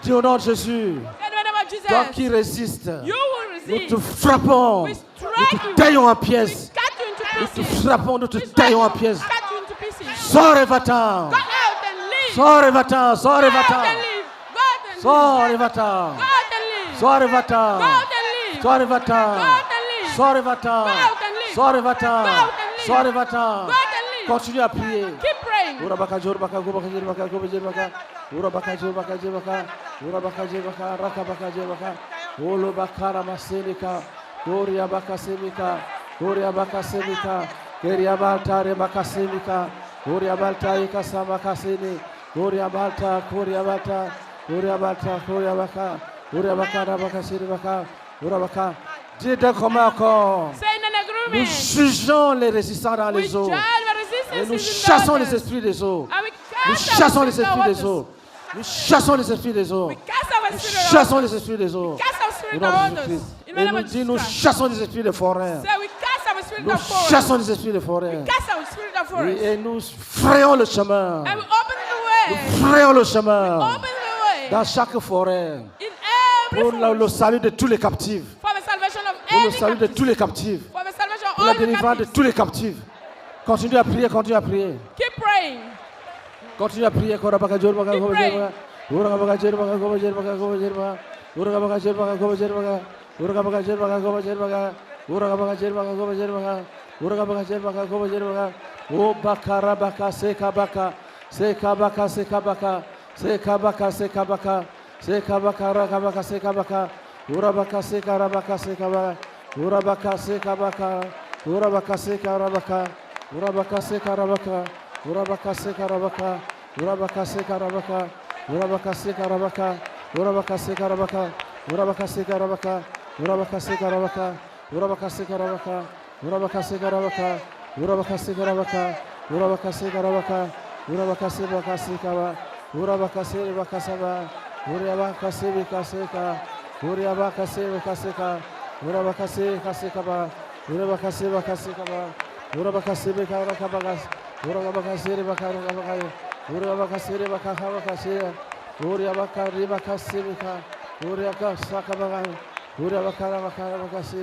Speaker 1: Dieu au nom de Jésus,
Speaker 2: In the name of
Speaker 1: toi
Speaker 2: Jesus.
Speaker 1: qui résistes,
Speaker 2: You will
Speaker 1: nous
Speaker 2: resist.
Speaker 1: te frappons,
Speaker 2: We
Speaker 1: nous
Speaker 2: strike
Speaker 1: te
Speaker 2: you.
Speaker 1: taillons en
Speaker 2: We
Speaker 1: pièces,
Speaker 2: cut you into
Speaker 1: nous te
Speaker 2: pieces.
Speaker 1: frappons, nous te
Speaker 2: We strike
Speaker 1: taillons en
Speaker 2: you.
Speaker 1: pièces.
Speaker 2: Cut you into pieces.
Speaker 1: Sors et va-t'en,
Speaker 2: Go out and leave.
Speaker 1: sors et va-t'en, sors et
Speaker 2: Go out
Speaker 1: va-t'en,
Speaker 2: and leave. Go out and leave.
Speaker 1: sors et va-t'en,
Speaker 2: Go out and leave.
Speaker 1: sors et va-t'en,
Speaker 2: Go out and leave.
Speaker 1: sors et va-t'en,
Speaker 2: Go out and leave.
Speaker 1: sors et va-t'en,
Speaker 2: Go out and leave.
Speaker 1: sors et va-t'en,
Speaker 2: Go out and leave.
Speaker 1: sors et va-t'en.
Speaker 2: Go out and leave.
Speaker 1: Continue à prier.
Speaker 2: Keep praying.
Speaker 1: Ura baka jor baka go baka jir baka go baka jir baka. Ura baka jor baka jir baka. Ura baka jir baka raka baka jir baka. Olo baka ramaselika. Goria baka semika. Goria baka semika. Keria balta re baka semika. Goria balta ikasa baka seni. Goria balta, Goria balta. Goria balta, Goria baka. Goria baka baka seni baka. Ura baka. Dieu d'un commun accord.
Speaker 2: Say in an
Speaker 1: Nous
Speaker 2: agreement.
Speaker 1: jugeons les résistants dans
Speaker 2: We
Speaker 1: les
Speaker 2: judge
Speaker 1: eaux.
Speaker 2: the
Speaker 1: Et
Speaker 2: resistance
Speaker 1: nous
Speaker 2: in
Speaker 1: chassons
Speaker 2: the
Speaker 1: les
Speaker 2: waters.
Speaker 1: esprits des eaux.
Speaker 2: And we
Speaker 1: Nous
Speaker 2: cast out
Speaker 1: chassons les
Speaker 2: the
Speaker 1: esprits des
Speaker 2: waters.
Speaker 1: eaux. Nous chassons les esprits des eaux.
Speaker 2: We cast out
Speaker 1: Nous
Speaker 2: spirit of
Speaker 1: chassons
Speaker 2: waters.
Speaker 1: les esprits des eaux.
Speaker 2: Cast out
Speaker 1: Au
Speaker 2: spirit
Speaker 1: nom
Speaker 2: of
Speaker 1: de
Speaker 2: waters.
Speaker 1: Jésus-Christ.
Speaker 2: In the
Speaker 1: Et
Speaker 2: name
Speaker 1: nous
Speaker 2: of
Speaker 1: dit,
Speaker 2: Jesus
Speaker 1: nous
Speaker 2: Christ.
Speaker 1: chassons les esprits des forêts.
Speaker 2: Say we cast out spirit
Speaker 1: Nous
Speaker 2: of forest.
Speaker 1: chassons les esprits des forêts.
Speaker 2: Cast out spirit of
Speaker 1: Oui,
Speaker 2: forest.
Speaker 1: et nous frayons le chemin.
Speaker 2: And we open the way.
Speaker 1: Nous frayons le chemin
Speaker 2: Open the way.
Speaker 1: dans chaque forêt
Speaker 2: In every
Speaker 1: pour
Speaker 2: forest.
Speaker 1: le salut de tous les captifs.
Speaker 2: For the salvation of
Speaker 1: Pour le
Speaker 2: any
Speaker 1: salut de
Speaker 2: captive.
Speaker 1: tous les captifs.
Speaker 2: For the salvation of
Speaker 1: Pour la
Speaker 2: all the
Speaker 1: délivrance de
Speaker 2: captives.
Speaker 1: tous les captifs. Continue à prier, continue à prier.
Speaker 2: Keep praying.
Speaker 1: Continue à prier. Kora baka jor baka
Speaker 2: Keep
Speaker 1: goba
Speaker 2: praying.
Speaker 1: jor baka. Ura baka jor baka goba jor baka goba jor baka. Ura baka jor baka goba jor baka. Ura baka jor baka goba jor baka. Ura baka jor baka goba jor baka. Ura baka jor baka goba jor baka. O bakara baka seka baka. Seka baka seka baka. Seka baka seka baka. Seka baka raka baka seka baka. Ura baka seka rabaka seka baka. Urabaka sekabaka. Urabaka sekarabaka. Urabaka sekarabaka. Urabaka sekarabaka. Urabaka sekarabaka. Urabaka sekarabaka. Urabaka sekarabaka. Urabaka sekarabaka. Urabaka sekarabaka. Urabaka sekarabaka. Urabaka sekarabaka. Urabaka sekarabaka. Urabaka sekarabaka. Urabaka sebaka sekaba. Urabaka sebaka saba. Urabaka sebaka seka. Urabaka sebaka seka. Urabaka sebaka sekaba. Urabaka sebaka sekaba. Urabaka sebaka rakabagas. Urabaka sebaka rakabagas. Urabaka sebaka rakabagas. Urabaka ribaka sebaka. Urabaka sakabagas. Urabaka rakabagas.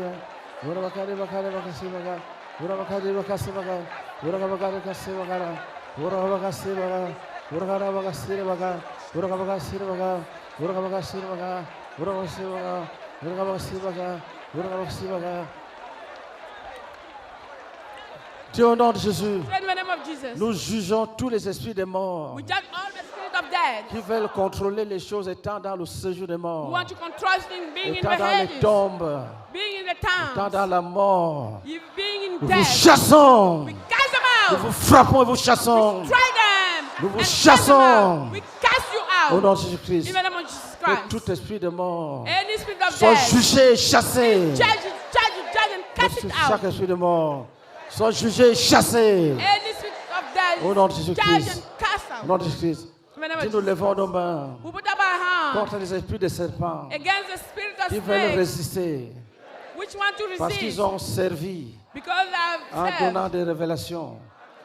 Speaker 1: Urabaka ribaka sebaka. Urabaka ribaka sebaka. Urabaka ribaka sebaka. Urabaka sebaka. Urabaka sebaka. Urabaka sebaka. Urabaka sebaka. Urabaka sebaka. Urabaka sebaka. Urabaka sebaka. Dieu, au nom de Jésus,
Speaker 2: In the name of Jesus.
Speaker 1: nous jugeons tous les esprits des morts
Speaker 2: We judge all the spirit of dead
Speaker 1: qui veulent contrôler les choses étant dans le séjour des
Speaker 2: who
Speaker 1: morts,
Speaker 2: want to control things, being in
Speaker 1: étant
Speaker 2: the
Speaker 1: dans les
Speaker 2: Hades,
Speaker 1: tombes,
Speaker 2: being in the
Speaker 1: étant
Speaker 2: towns,
Speaker 1: dans la mort.
Speaker 2: being in
Speaker 1: Nous vous
Speaker 2: death.
Speaker 1: chassons,
Speaker 2: We cast them
Speaker 1: nous
Speaker 2: out.
Speaker 1: vous frappons et vous chassons
Speaker 2: Try them.
Speaker 1: Nous vous
Speaker 2: and
Speaker 1: chassons.
Speaker 2: cast them out. We cast you
Speaker 1: au
Speaker 2: out.
Speaker 1: nom de Jésus-Christ.
Speaker 2: In the name of Jesus
Speaker 1: Que
Speaker 2: Christ.
Speaker 1: tout esprit de mort
Speaker 2: Any spirit of
Speaker 1: soit
Speaker 2: death,
Speaker 1: jugé et chassé.
Speaker 2: judge and cast it
Speaker 1: Chaque
Speaker 2: out.
Speaker 1: esprit de mort soit jugé et chassé.
Speaker 2: Any spirit of death,
Speaker 1: Au nom de
Speaker 2: judge
Speaker 1: Jésus-Christ.
Speaker 2: and cast
Speaker 1: Au
Speaker 2: out.
Speaker 1: nom de Jésus-Christ.
Speaker 2: In the name
Speaker 1: Si
Speaker 2: of
Speaker 1: nous
Speaker 2: Jesus.
Speaker 1: levons nos mains
Speaker 2: We put up our hand
Speaker 1: contre les esprits de serpents
Speaker 2: against the spirit of
Speaker 1: qui veulent
Speaker 2: snakes,
Speaker 1: résister
Speaker 2: which want to
Speaker 1: parce
Speaker 2: resist
Speaker 1: qu'ils ont servi
Speaker 2: because they
Speaker 1: en
Speaker 2: have served
Speaker 1: donnant des révélations.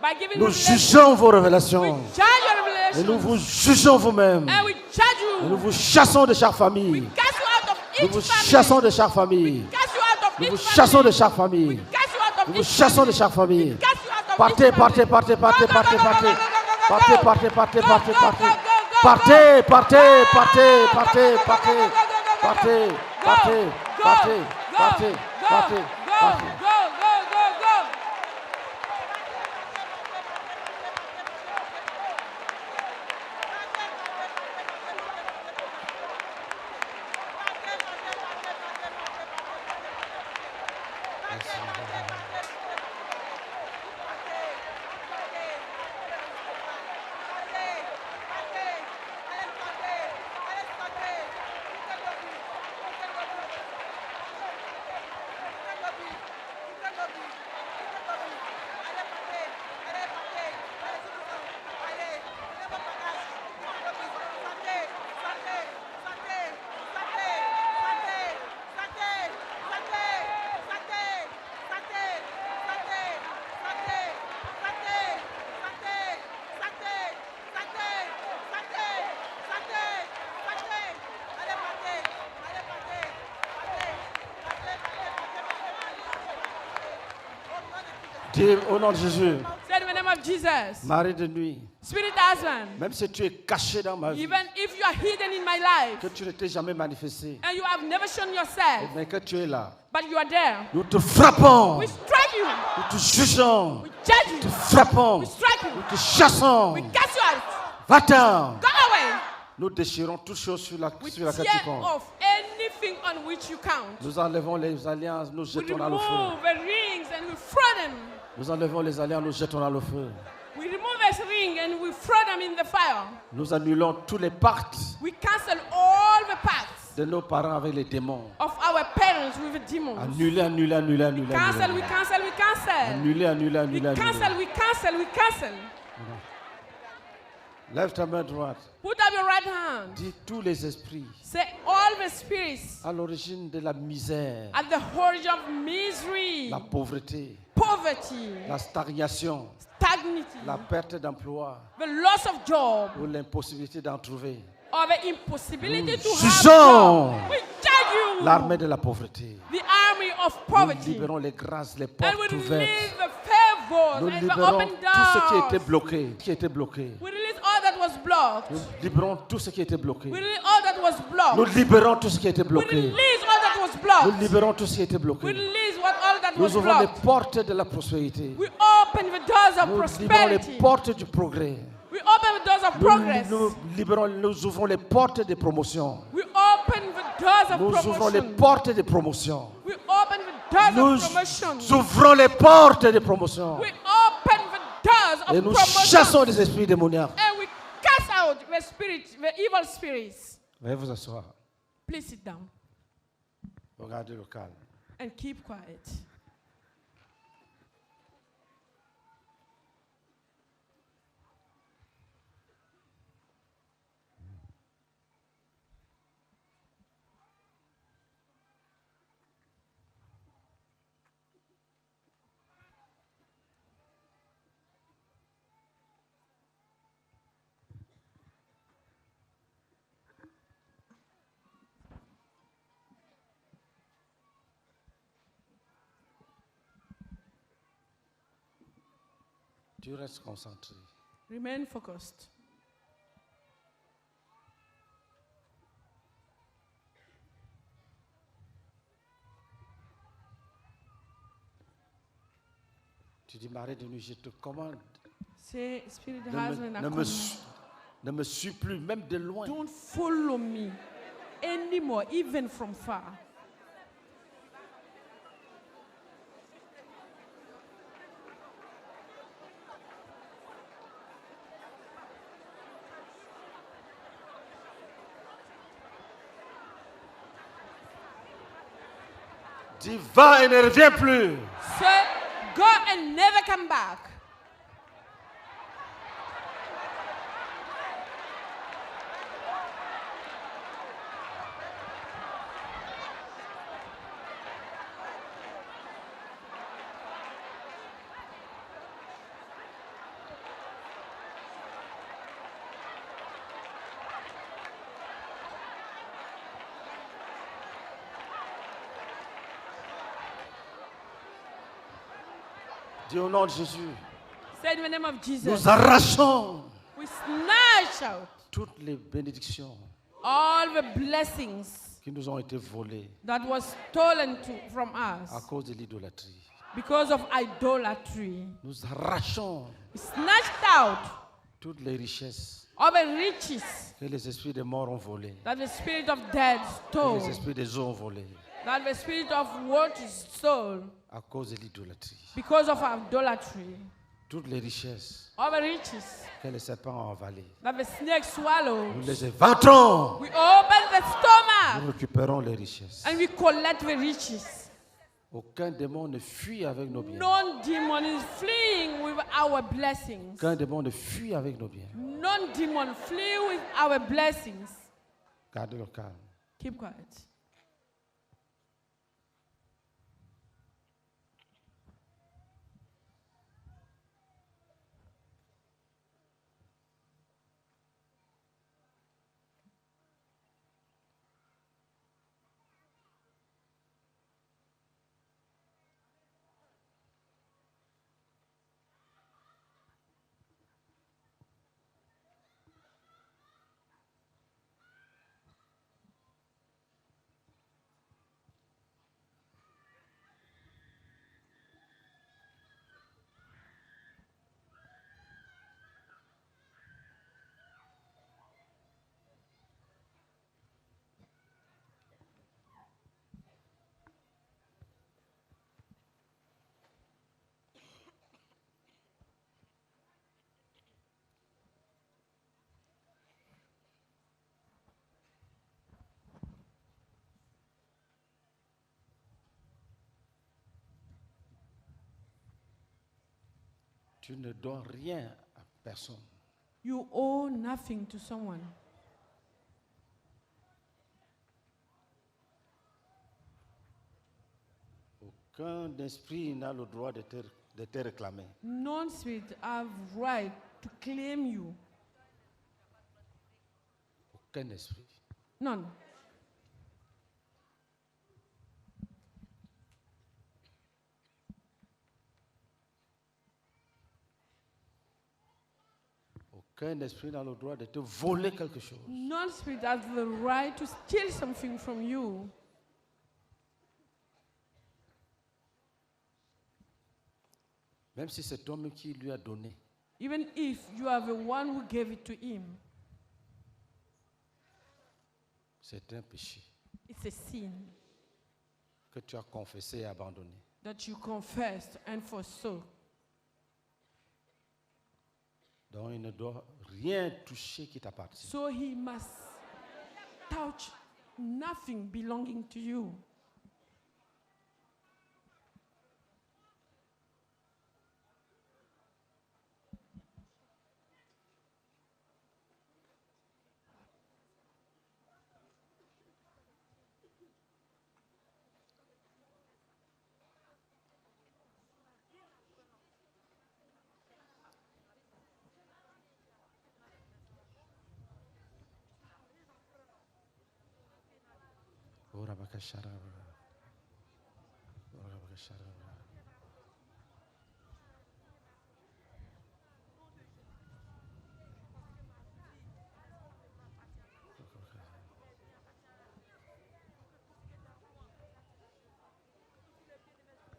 Speaker 2: by giving
Speaker 1: Nous
Speaker 2: revelation.
Speaker 1: jugeons vos
Speaker 2: We
Speaker 1: révélations
Speaker 2: judge your
Speaker 1: et
Speaker 2: revelation
Speaker 1: nous vous jugeons vous-même.
Speaker 2: and we judge
Speaker 1: Et nous
Speaker 2: you.
Speaker 1: vous chassons de chaque
Speaker 2: We
Speaker 1: famille.
Speaker 2: cast you out of
Speaker 1: Nous
Speaker 2: each
Speaker 1: vous
Speaker 2: family.
Speaker 1: chassons de chaque famille.
Speaker 2: Cast you out of
Speaker 1: Nous vous
Speaker 2: each
Speaker 1: chassons de
Speaker 2: family.
Speaker 1: chaque famille.
Speaker 2: Cast you out of
Speaker 1: Nous vous
Speaker 2: each
Speaker 1: chassons de
Speaker 2: family.
Speaker 1: chaque famille.
Speaker 2: Cast you out of
Speaker 1: Partez,
Speaker 2: each
Speaker 1: partez,
Speaker 2: family.
Speaker 1: partez, partez,
Speaker 2: Go, go,
Speaker 1: partez,
Speaker 2: go, go,
Speaker 1: partez.
Speaker 2: go, go, go, go,
Speaker 1: Partez,
Speaker 2: go.
Speaker 1: partez, partez,
Speaker 2: Go,
Speaker 1: partez,
Speaker 2: go,
Speaker 1: partez.
Speaker 2: go, go, go,
Speaker 1: Partez,
Speaker 2: go.
Speaker 1: partez, partez,
Speaker 2: Go,
Speaker 1: partez,
Speaker 2: go, go,
Speaker 1: partez.
Speaker 2: go, go, go, go, go,
Speaker 1: Partez,
Speaker 2: go.
Speaker 1: partez,
Speaker 2: Go,
Speaker 1: partez,
Speaker 2: go,
Speaker 1: partez,
Speaker 2: go,
Speaker 1: partez,
Speaker 2: go,
Speaker 1: partez.
Speaker 2: go, go, go, go.
Speaker 1: Dis au nom de Jésus,
Speaker 2: Say in the name of Jesus.
Speaker 1: Marie de nuit,
Speaker 2: Spirit husband,
Speaker 1: même si tu es caché dans ma vie,
Speaker 2: even if you are hidden in my life
Speaker 1: que tu ne t'es jamais manifesté,
Speaker 2: and you have never shown yourself,
Speaker 1: mais que tu es là,
Speaker 2: but you are there,
Speaker 1: nous te frappons,
Speaker 2: we strike you,
Speaker 1: nous te jugeons,
Speaker 2: we judge
Speaker 1: nous te
Speaker 2: you,
Speaker 1: frappons,
Speaker 2: we strike you,
Speaker 1: nous te chassons.
Speaker 2: we cast you out.
Speaker 1: Va-t'en.
Speaker 2: Go away.
Speaker 1: Nous déchirons toutes choses sur
Speaker 2: We
Speaker 1: laquelle tu
Speaker 2: tear
Speaker 1: comptes.
Speaker 2: off anything on which you count.
Speaker 1: Nous enlevons les alliances, nous
Speaker 2: We
Speaker 1: jetons dans le feu.
Speaker 2: remove the rings and we throw them.
Speaker 1: Nous enlevons les alliances, nous jetons dans le feu.
Speaker 2: We remove this ring and we throw them in the fire.
Speaker 1: Nous annulons tous les pactes
Speaker 2: We cancel all the pacts
Speaker 1: de nos parents avec les démons.
Speaker 2: of our parents with the demons.
Speaker 1: Annuler, annuler, annuler, annuler.
Speaker 2: Cancel, we
Speaker 1: annuler.
Speaker 2: cancel, we cancel.
Speaker 1: Annuler, annuler,
Speaker 2: We
Speaker 1: annuler, annuler.
Speaker 2: cancel, we cancel, we cancel.
Speaker 1: Lève ta main droite.
Speaker 2: Put up your right hand.
Speaker 1: Dis tous les esprits
Speaker 2: Say all the spirits
Speaker 1: à l'origine de la misère,
Speaker 2: at the origin of misery,
Speaker 1: la pauvreté,
Speaker 2: poverty,
Speaker 1: la stagnation,
Speaker 2: stagnity,
Speaker 1: la perte d'emploi
Speaker 2: the loss of job,
Speaker 1: ou l'impossibilité d'en trouver.
Speaker 2: or the impossibility to have
Speaker 1: jugeons
Speaker 2: job. We judge you.
Speaker 1: L'armée de la pauvreté.
Speaker 2: The army of
Speaker 1: Nous
Speaker 2: poverty.
Speaker 1: libérons les grâces, les
Speaker 2: And
Speaker 1: portes
Speaker 2: we
Speaker 1: ouvertes.
Speaker 2: release the favors
Speaker 1: Nous
Speaker 2: and the
Speaker 1: libérons
Speaker 2: open
Speaker 1: tout ce qui était
Speaker 2: doors.
Speaker 1: bloqué, qui était bloqué.
Speaker 2: We release all that was blocked.
Speaker 1: Nous libérons tout ce qui était bloqué.
Speaker 2: We release all that was
Speaker 1: Nous
Speaker 2: blocked.
Speaker 1: libérons tout ce qui était
Speaker 2: We
Speaker 1: bloqué.
Speaker 2: release all that was
Speaker 1: Nous
Speaker 2: blocked.
Speaker 1: libérons tout ce qui était
Speaker 2: We
Speaker 1: bloqué.
Speaker 2: release all that was
Speaker 1: Nous ouvrons les
Speaker 2: blocked.
Speaker 1: portes de la prospérité.
Speaker 2: We open the doors of
Speaker 1: Nous libérons les
Speaker 2: prosperity.
Speaker 1: portes du progrès.
Speaker 2: We open the doors of progress.
Speaker 1: Nous ouvrons les portes de promotion.
Speaker 2: We open the doors of
Speaker 1: Nous ouvrons les
Speaker 2: promotion.
Speaker 1: portes de promotion.
Speaker 2: We open the doors
Speaker 1: Nous
Speaker 2: of promotion.
Speaker 1: ouvrons les portes de promotion.
Speaker 2: We open the doors of
Speaker 1: Et nous
Speaker 2: promotion.
Speaker 1: chassons les esprits démoniaques.
Speaker 2: And we cast out the evil spirits.
Speaker 1: Veuillez vous asseoir.
Speaker 2: Please sit down
Speaker 1: Regardez le calme.
Speaker 2: and keep quiet.
Speaker 1: Tu restes concentré.
Speaker 2: Remain focused.
Speaker 1: Tu dis, Marie de nuit, je te commande.
Speaker 2: Say, Spirit
Speaker 1: Ne
Speaker 2: husband,
Speaker 1: me, ne me suis- ne me suis plus, même de loin.
Speaker 2: don't follow me anymore, even from far.
Speaker 1: Dis, va et ne reviens plus.
Speaker 2: Say, go and never come back.
Speaker 1: Dis au nom de Jésus.
Speaker 2: Say in the name of Jesus.
Speaker 1: Nous arrachons
Speaker 2: We snatch out
Speaker 1: toutes les bénédictions
Speaker 2: all the blessings
Speaker 1: qui nous ont été volées
Speaker 2: that was stolen from
Speaker 1: à
Speaker 2: us
Speaker 1: cause de l'idolâtrie.
Speaker 2: because of idolatry.
Speaker 1: Nous arrachons
Speaker 2: We snatched out
Speaker 1: toutes les richesses
Speaker 2: all the riches
Speaker 1: que les esprits des morts ont volées,
Speaker 2: that the spirit of death
Speaker 1: que
Speaker 2: stole,
Speaker 1: les esprits des eaux ont volées
Speaker 2: that the spirit of what is stole
Speaker 1: à cause de l'idolâtrie.
Speaker 2: because of idolatry.
Speaker 1: Toutes les richesses
Speaker 2: All the riches
Speaker 1: que les serpents ont avalées,
Speaker 2: that the snake swallowed.
Speaker 1: nous les éventrons.
Speaker 2: We open the
Speaker 1: Nous
Speaker 2: stomach
Speaker 1: récupérons les richesses.
Speaker 2: and we collect the riches.
Speaker 1: Aucun démon ne fuit avec nos biens.
Speaker 2: Non demon is fleeing with our blessings.
Speaker 1: Aucun démon ne fuit avec nos biens.
Speaker 2: Non demon flee with our blessings.
Speaker 1: Gardez le calme.
Speaker 2: Keep quiet.
Speaker 1: Tu ne dois rien à personne.
Speaker 2: You owe nothing to someone.
Speaker 1: Aucun esprit n'a le droit de te réclamer.
Speaker 2: None spirit have right to claim you.
Speaker 1: Aucun esprit.
Speaker 2: None.
Speaker 1: Aucun esprit n'a le droit de te voler quelque chose.
Speaker 2: None spirit has the right to steal something from you.
Speaker 1: Même si c'est toi qui lui a donné,
Speaker 2: Even if you are the one who gave it to him,
Speaker 1: c'est un péché.
Speaker 2: it's a sin.
Speaker 1: que tu as confessé et abandonné.
Speaker 2: that you confessed and forsook.
Speaker 1: Donc il ne doit rien toucher qui t'appartient.
Speaker 2: So he must touch nothing belonging to you.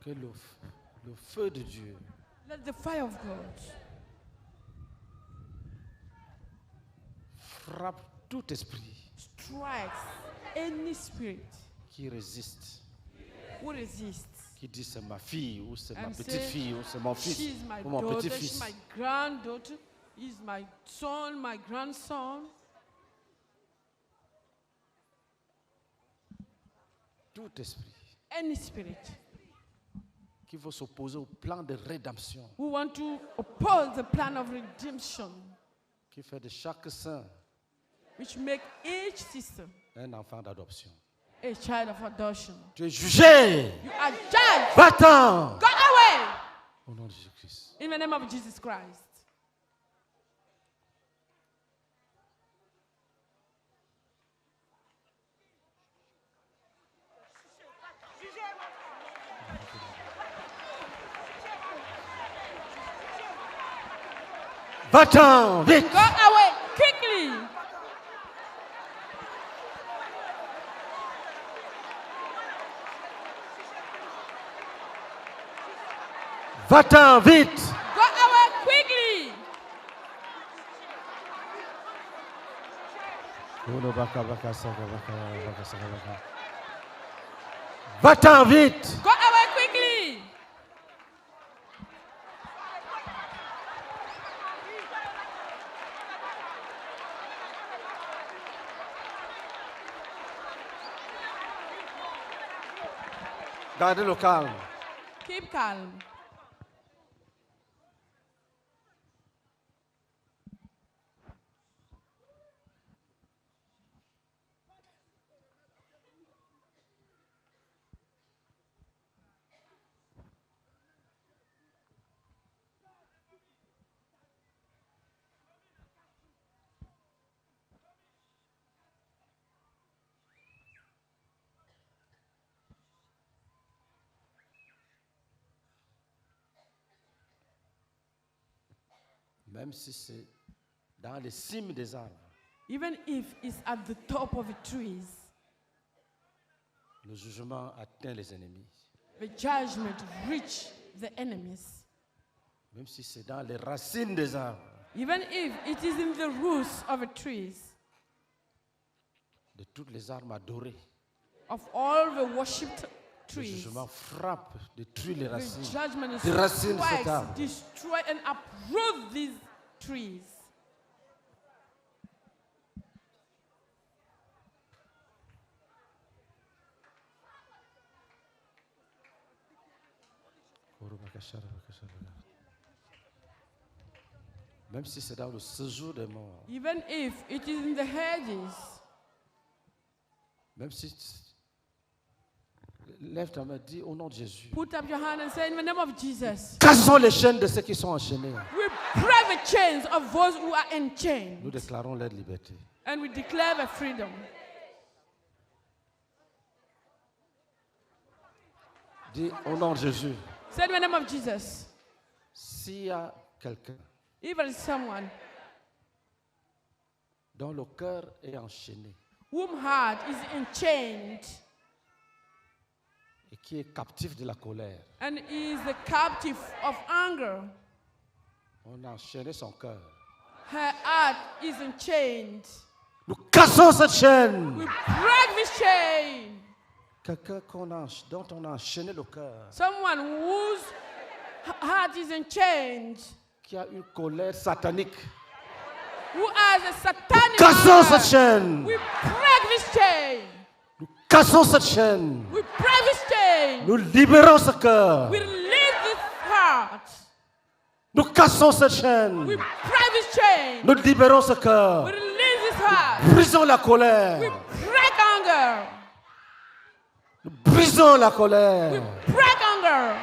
Speaker 1: Que le feu de Dieu
Speaker 2: Let the fire of God
Speaker 1: frappe tout esprit
Speaker 2: strikes any spirit
Speaker 1: qui résiste,
Speaker 2: who resists.
Speaker 1: qui dit c'est ma fille ou c'est ma
Speaker 2: And
Speaker 1: petite
Speaker 2: say,
Speaker 1: fille ou c'est mon fils
Speaker 2: she's my
Speaker 1: ou mon
Speaker 2: daughter,
Speaker 1: petit-fils.
Speaker 2: she's my granddaughter, he's my son, my grandson.
Speaker 1: Tout esprit
Speaker 2: Any spirit
Speaker 1: qui veut s'opposer au plan de rédemption,
Speaker 2: who want to oppose the plan of redemption,
Speaker 1: qui fait de chaque saint
Speaker 2: which make each sister
Speaker 1: un enfant d'adoption.
Speaker 2: a child of adoption.
Speaker 1: Tu es jugé.
Speaker 2: You are judged.
Speaker 1: Va-t'en.
Speaker 2: Go away
Speaker 1: Au nom de Jésus-Christ.
Speaker 2: in the name of Jesus Christ.
Speaker 1: Va-t'en, vite.
Speaker 2: Go away quickly.
Speaker 1: Va-t'en, vite.
Speaker 2: Go away quickly.
Speaker 1: Va-t'en, vite.
Speaker 2: Go away quickly.
Speaker 1: Gardez le calme.
Speaker 2: Keep calm.
Speaker 1: Même si c'est dans les cimes des arbres,
Speaker 2: Even if it's at the top of the trees,
Speaker 1: le jugement atteint les ennemis.
Speaker 2: the judgment reach the enemies.
Speaker 1: Même si c'est dans les racines des arbres,
Speaker 2: Even if it is in the roots of the trees,
Speaker 1: de toutes les armes adorées,
Speaker 2: of all the worshipped
Speaker 1: le
Speaker 2: trees,
Speaker 1: jugement frappe, détruit les
Speaker 2: the
Speaker 1: racines.
Speaker 2: judgment
Speaker 1: des racines de cet
Speaker 2: strikes,
Speaker 1: arbre.
Speaker 2: destroy and uproot these trees.
Speaker 1: Même si c'est dans le séjour des morts,
Speaker 2: Even if it is in the hedges,
Speaker 1: même si lève ta main, dis au nom de Jésus.
Speaker 2: put up your hand and say, in the name of Jesus,
Speaker 1: Cassons les chaînes de ceux qui sont enchaînés.
Speaker 2: we break the chains of those who are
Speaker 1: Nous
Speaker 2: enchained,
Speaker 1: déclarons leur liberté.
Speaker 2: and we declare the freedom.
Speaker 1: Dis au nom de Jésus.
Speaker 2: Say in the name of Jesus,
Speaker 1: S'il y a quelqu'un
Speaker 2: even someone
Speaker 1: dont le cœur est enchaîné
Speaker 2: whom heart is enchained
Speaker 1: et qui est captif de la colère,
Speaker 2: and is the captive of anger,
Speaker 1: on a enchaîné son cœur.
Speaker 2: her heart is enchained.
Speaker 1: Nous cassons cette chaîne.
Speaker 2: We break this chain
Speaker 1: Quelqu'un dont on a enchaîné le cœur,
Speaker 2: Someone whose heart is in chains,
Speaker 1: qui a une colère satanique.
Speaker 2: who has a satanic
Speaker 1: Cassons cette
Speaker 2: heart.
Speaker 1: chaîne.
Speaker 2: We break this chain.
Speaker 1: Cassons cette chaîne.
Speaker 2: We break this chain.
Speaker 1: Nous libérons ce cœur.
Speaker 2: We release this heart.
Speaker 1: Nous cassons cette chaîne.
Speaker 2: We break this chain.
Speaker 1: Nous libérons ce cœur.
Speaker 2: We release this heart.
Speaker 1: Brisons la colère.
Speaker 2: We break anger.
Speaker 1: Nous brisons la
Speaker 2: We
Speaker 1: colère.
Speaker 2: break anger.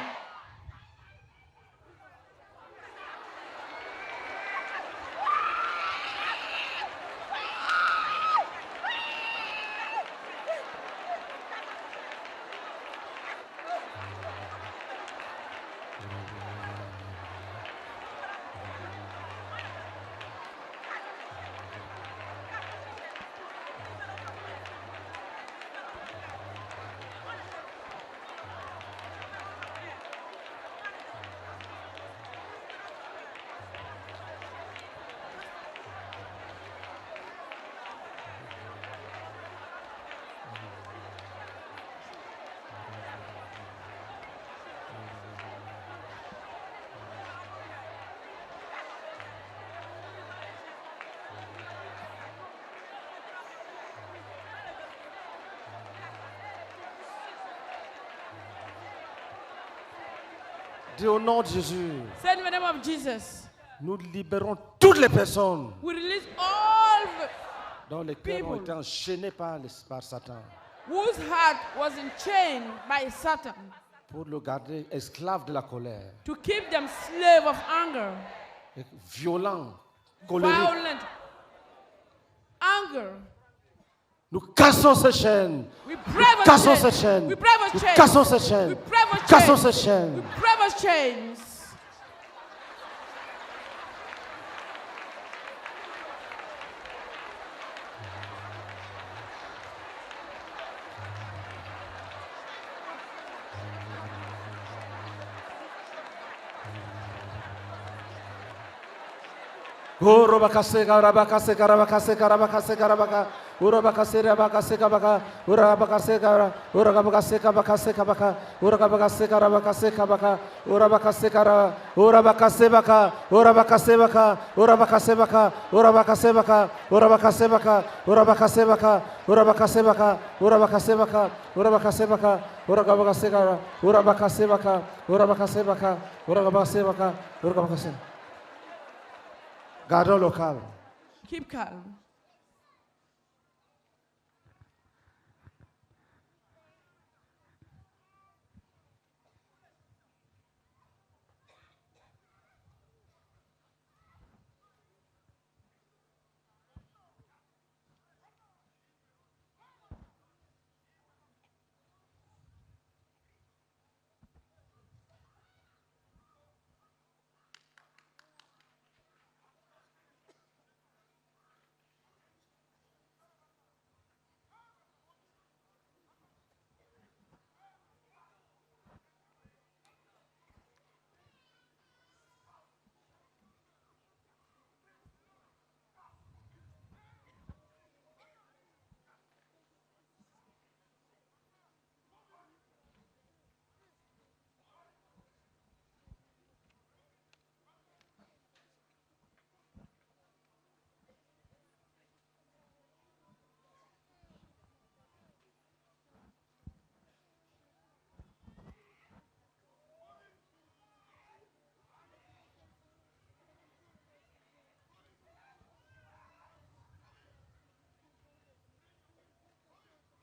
Speaker 1: Dis au nom de Jésus,
Speaker 2: Say in the name of Jesus.
Speaker 1: nous libérons toutes les personnes
Speaker 2: We release all
Speaker 1: dont les cœurs ont
Speaker 2: People.
Speaker 1: été enchaînés par Satan
Speaker 2: whose heart was in chain by Satan
Speaker 1: pour le garder esclave de la colère,
Speaker 2: to keep them slave of anger,
Speaker 1: et violent, colérique.
Speaker 2: violent anger.
Speaker 1: Nous cassons ces chaînes.
Speaker 2: We
Speaker 1: Nous
Speaker 2: break those
Speaker 1: cassons
Speaker 2: chains.
Speaker 1: ces chaînes.
Speaker 2: We break those
Speaker 1: Nous
Speaker 2: chains.
Speaker 1: cassons ces chaînes.
Speaker 2: We break those
Speaker 1: Cassons
Speaker 2: chains.
Speaker 1: ces chaînes.
Speaker 2: We break those chains.
Speaker 1: Urabakase karabakase karabakase karabakase karabaka urabakase rabakase kabaka urabakase kara urabakase kabakase kabaka urabakase karabakase kabaka urabakase kara urabakase baka urabakase baka urabakase baka urabakase baka urabakase baka urabakase baka urabakase baka urabakase baka urabakase baka urabakase kara urabakase baka urabakase baka urabakase baka urabakase. Gardons le calme.
Speaker 2: Keep calm.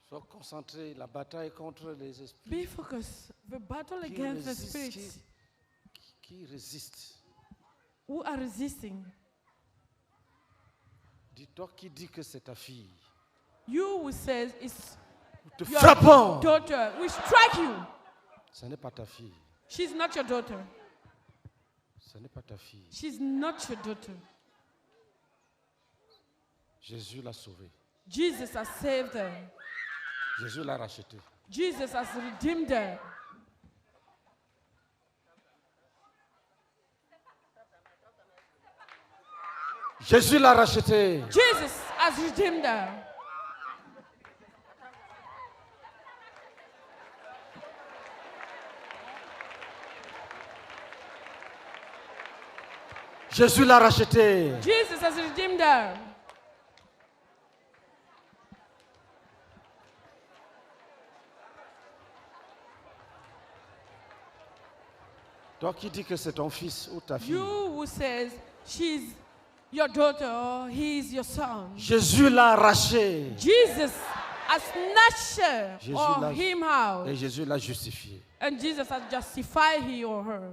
Speaker 1: Sois concentré, la bataille contre les esprits
Speaker 2: Be focused. The battle
Speaker 1: qui
Speaker 2: against the
Speaker 1: résistent,
Speaker 2: spirits
Speaker 1: qui résistent.
Speaker 2: who are resisting.
Speaker 1: Dis-toi qui dit que c'est ta fille.
Speaker 2: You who says it's
Speaker 1: Nous te
Speaker 2: your
Speaker 1: frappons.
Speaker 2: daughter. We strike you.
Speaker 1: Ce n'est pas ta fille.
Speaker 2: She's not your daughter.
Speaker 1: Ce n'est pas ta fille.
Speaker 2: She's not your daughter.
Speaker 1: Jésus l'a sauvée.
Speaker 2: Jesus has saved her.
Speaker 1: Jésus l'a rachetée.
Speaker 2: Jesus has redeemed her.
Speaker 1: Jésus l'a rachetée.
Speaker 2: Jesus has redeemed her.
Speaker 1: Jésus l'a racheté.
Speaker 2: Jesus has redeemed her.
Speaker 1: Toi qui dis que c'est ton fils ou ta fille.
Speaker 2: You who says she's your daughter or he is your son.
Speaker 1: Jésus l'a arraché.
Speaker 2: Jesus has snatched her
Speaker 1: Jésus
Speaker 2: or
Speaker 1: l'a-
Speaker 2: him out.
Speaker 1: Et Jésus l'a justifié.
Speaker 2: And Jesus has justified he or her.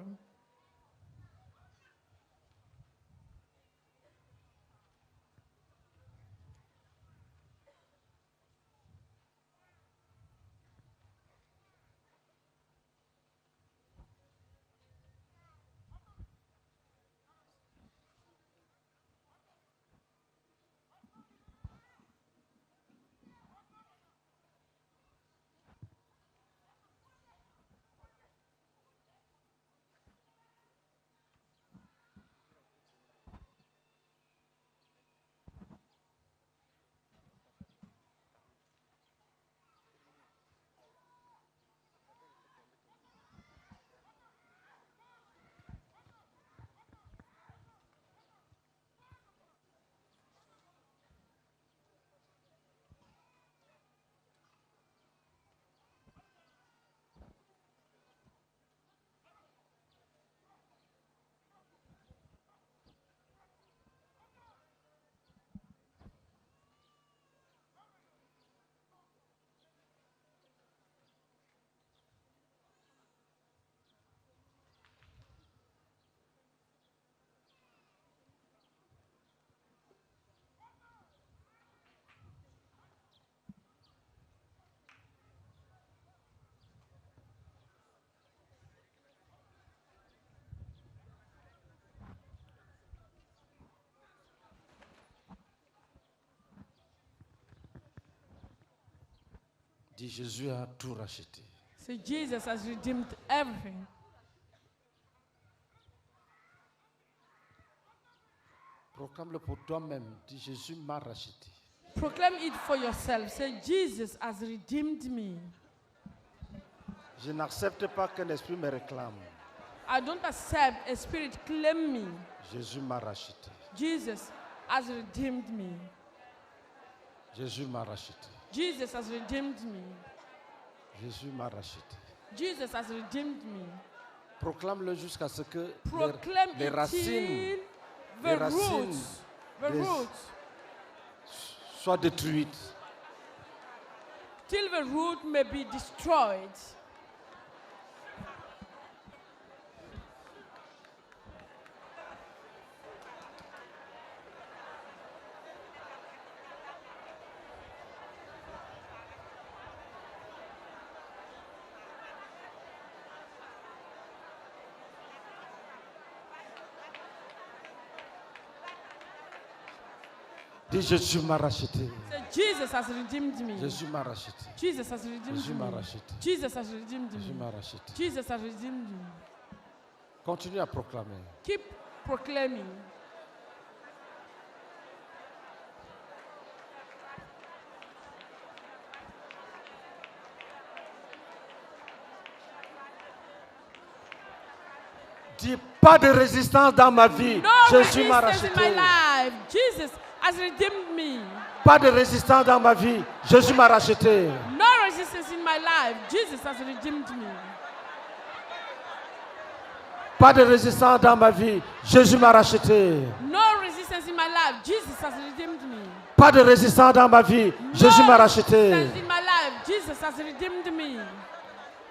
Speaker 1: Dis Jésus a tout racheté.
Speaker 2: So Jesus has redeemed everything.
Speaker 1: Proclame-le pour toi-même. Dis Jésus m'a racheté.
Speaker 2: Proclaim it for yourself. Say, Jesus has redeemed me.
Speaker 1: Je n'accepte pas qu'un esprit me réclame.
Speaker 2: I don't accept a spirit claim me.
Speaker 1: Jésus m'a racheté.
Speaker 2: Jesus has redeemed me.
Speaker 1: Jésus m'a racheté.
Speaker 2: Jesus has redeemed me.
Speaker 1: Jésus m'a racheté.
Speaker 2: Jesus has redeemed me.
Speaker 1: Proclame-le jusqu'à ce que
Speaker 2: Proclaim
Speaker 1: les
Speaker 2: it
Speaker 1: racines
Speaker 2: till the
Speaker 1: les racines
Speaker 2: roots, the
Speaker 1: des-
Speaker 2: roots,
Speaker 1: soient détruites.
Speaker 2: till the root may be destroyed.
Speaker 1: Dis Jésus m'a racheté.
Speaker 2: Say, Jesus has redeemed me.
Speaker 1: Jésus m'a racheté.
Speaker 2: Jesus has redeemed
Speaker 1: Jésus m'a
Speaker 2: me.
Speaker 1: racheté.
Speaker 2: Jesus has redeemed
Speaker 1: Jésus
Speaker 2: me.
Speaker 1: m'a racheté.
Speaker 2: Jesus has redeemed me.
Speaker 1: Continue à proclamer.
Speaker 2: Keep proclaiming.
Speaker 1: Dis pas de résistance dans ma vie.
Speaker 2: No
Speaker 1: Jésus m'a
Speaker 2: resistance in my
Speaker 1: racheté.
Speaker 2: life. Jesus has redeemed me.
Speaker 1: Pas de résistance dans ma vie. Jésus m'a racheté.
Speaker 2: No resistance in my life. Jesus has redeemed me.
Speaker 1: Pas de résistance dans ma vie. Jésus m'a racheté.
Speaker 2: No resistance in my life. Jesus has redeemed me.
Speaker 1: Pas de résistance dans ma vie. Jésus m'a
Speaker 2: No
Speaker 1: racheté.
Speaker 2: resistance in my life. Jesus has redeemed me.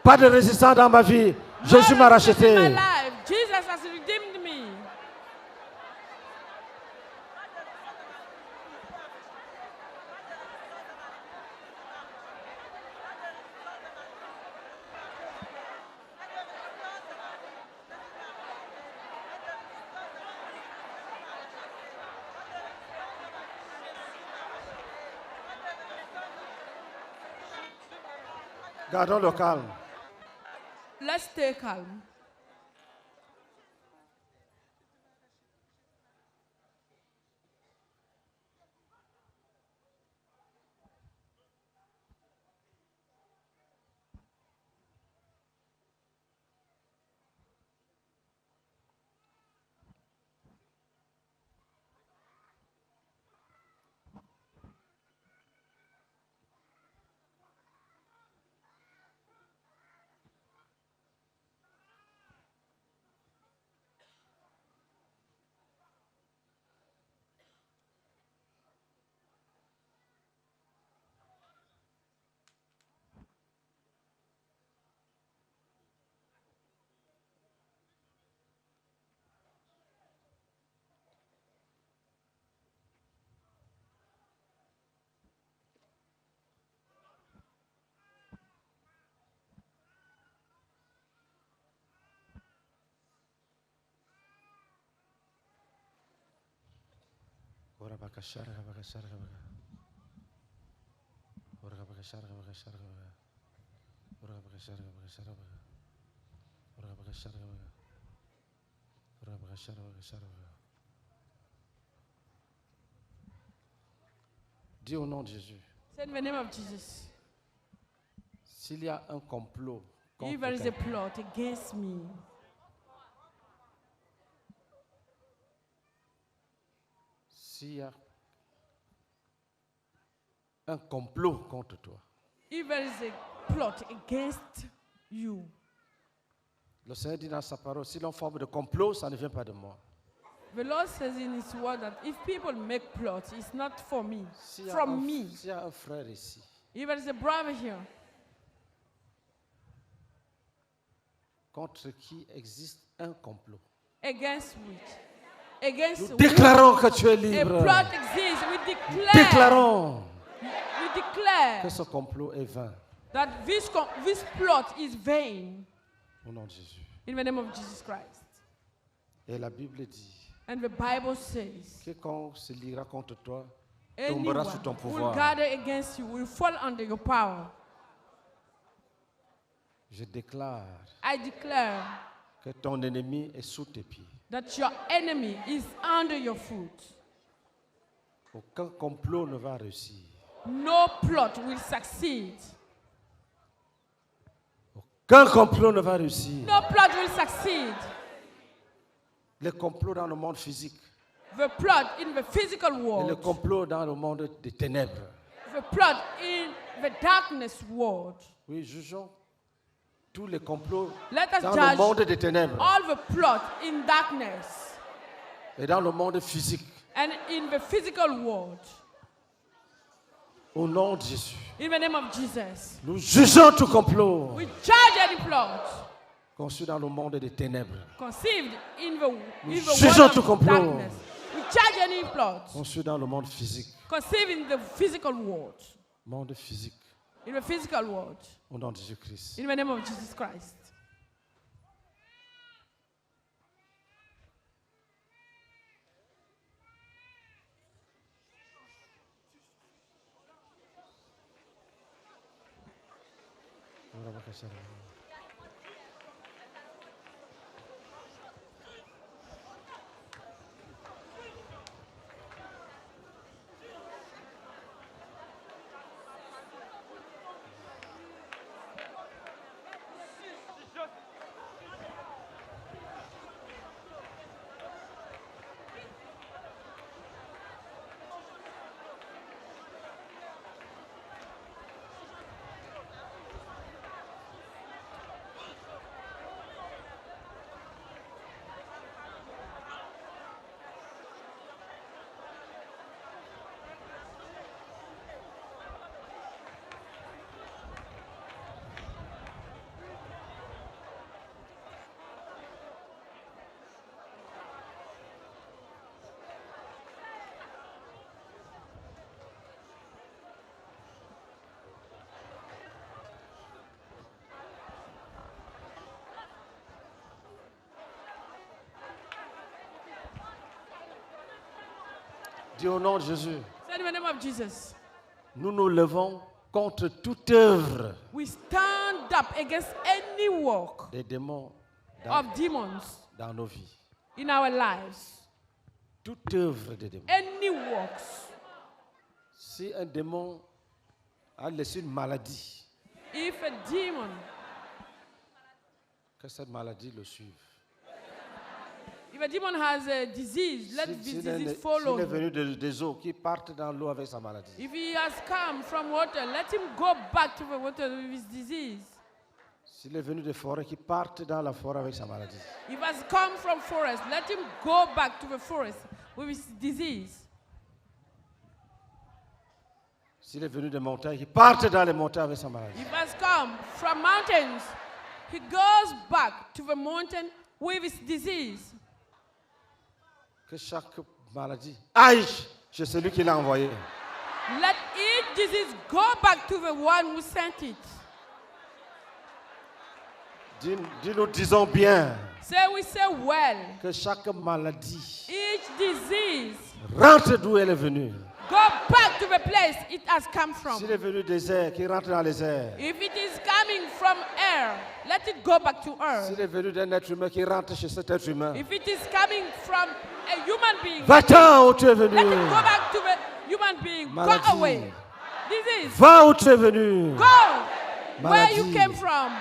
Speaker 1: Pas de résistance dans ma vie. Jésus m'a
Speaker 2: No resistance in my
Speaker 1: racheté.
Speaker 2: life. Jesus has redeemed me.
Speaker 1: Gardons le calme.
Speaker 2: Let's stay calm.
Speaker 1: Dis au nom de Jésus,
Speaker 2: Say in the name of Jesus.
Speaker 1: s'il y a un complot
Speaker 2: If
Speaker 1: contre
Speaker 2: there is a
Speaker 1: quelqu'un,
Speaker 2: plot against me,
Speaker 1: s'il y a un complot contre toi,
Speaker 2: if there is a plot against you,
Speaker 1: le Seigneur dit dans sa parole, si l'on forme de complot, ça ne vient pas de moi.
Speaker 2: the Lord says in His word that if people make plots, it's not for me,
Speaker 1: S'il y a
Speaker 2: from me.
Speaker 1: s'il y a un frère ici,
Speaker 2: If there is a brother here
Speaker 1: contre qui existe un complot,
Speaker 2: against which, against
Speaker 1: nous
Speaker 2: whom
Speaker 1: déclarons que tu es
Speaker 2: a
Speaker 1: libre.
Speaker 2: plot exists, we declare
Speaker 1: Déclarons que
Speaker 2: that
Speaker 1: ce complot est vain.
Speaker 2: this plot is vain
Speaker 1: Au nom de Jésus.
Speaker 2: in the name of Jesus Christ.
Speaker 1: Et la Bible dit,
Speaker 2: And the Bible says,
Speaker 1: quiconque se liera contre toi
Speaker 2: anyone
Speaker 1: tombera sous ton
Speaker 2: who will
Speaker 1: pouvoir.
Speaker 2: gather against you will fall under your power.
Speaker 1: Je déclare
Speaker 2: I declare
Speaker 1: que ton ennemi est sous tes pieds.
Speaker 2: that your enemy is under your foot.
Speaker 1: Aucun complot ne va réussir.
Speaker 2: No plot will succeed.
Speaker 1: Aucun complot ne va réussir.
Speaker 2: No plot will succeed.
Speaker 1: Les complots dans le monde physique
Speaker 2: The plot in the physical
Speaker 1: et les
Speaker 2: world,
Speaker 1: complots dans le monde des ténèbres.
Speaker 2: the plot in the darkness world.
Speaker 1: Oui, jugeons tous les complots
Speaker 2: Let us
Speaker 1: dans le
Speaker 2: judge
Speaker 1: monde des ténèbres
Speaker 2: all the plot in darkness
Speaker 1: et dans le monde physique.
Speaker 2: and in the physical world.
Speaker 1: Au nom de Jésus,
Speaker 2: In the name of Jesus,
Speaker 1: nous jugeons tout complot
Speaker 2: we judge any plot
Speaker 1: conçu dans le monde des ténèbres,
Speaker 2: conceived in the
Speaker 1: jugeons
Speaker 2: world
Speaker 1: tout
Speaker 2: of
Speaker 1: complot.
Speaker 2: darkness. We judge any plot
Speaker 1: conçu dans le monde physique.
Speaker 2: conceived in the physical world.
Speaker 1: Monde physique,
Speaker 2: In the physical world.
Speaker 1: au nom de Jésus-Christ.
Speaker 2: In the name of Jesus Christ.
Speaker 1: Dis au nom de Jésus,
Speaker 2: Say in the name of Jesus.
Speaker 1: nous nous levons contre toute œuvre
Speaker 2: We stand up against any work
Speaker 1: des démons
Speaker 2: of demons
Speaker 1: dans nos vies.
Speaker 2: in our lives.
Speaker 1: Toute œuvre des démons.
Speaker 2: Any works.
Speaker 1: Si un démon a laissé une maladie,
Speaker 2: If a demon,
Speaker 1: que cette maladie le suive.
Speaker 2: if a demon has a disease, let this disease follow
Speaker 1: S'il est
Speaker 2: him.
Speaker 1: venu des eaux, qui partent dans l'eau avec sa maladie.
Speaker 2: If he has come from water, let him go back to the water with his disease.
Speaker 1: S'il est venu des forêts, qui partent dans la forêt avec sa maladie.
Speaker 2: If he has come from forest, let him go back to the forest with his disease.
Speaker 1: S'il est venu des montagnes, qui partent dans les montagnes avec sa maladie.
Speaker 2: If he has come from mountains, he goes back to the mountain with his disease.
Speaker 1: Que chaque maladie aille chez celui qui l'a envoyé.
Speaker 2: Let each disease go back to the one who sent it.
Speaker 1: Dis-nous, disons bien
Speaker 2: Say we say well.
Speaker 1: que chaque maladie
Speaker 2: Each disease
Speaker 1: rentre d'où elle est venue.
Speaker 2: Go back to the place it has come from.
Speaker 1: S'il est venu des airs, qu'il rentre dans les airs.
Speaker 2: If it is coming from air, let it go back to earth.
Speaker 1: S'il est venu d'un être humain, qu'il rentre chez cet être humain.
Speaker 2: If it is coming from a human being,
Speaker 1: Va-t'en où tu es venu.
Speaker 2: let it go back to the human being.
Speaker 1: Maladie.
Speaker 2: Go away. Disease.
Speaker 1: Va où tu es venu.
Speaker 2: Go where you
Speaker 1: Maladie.
Speaker 2: came from.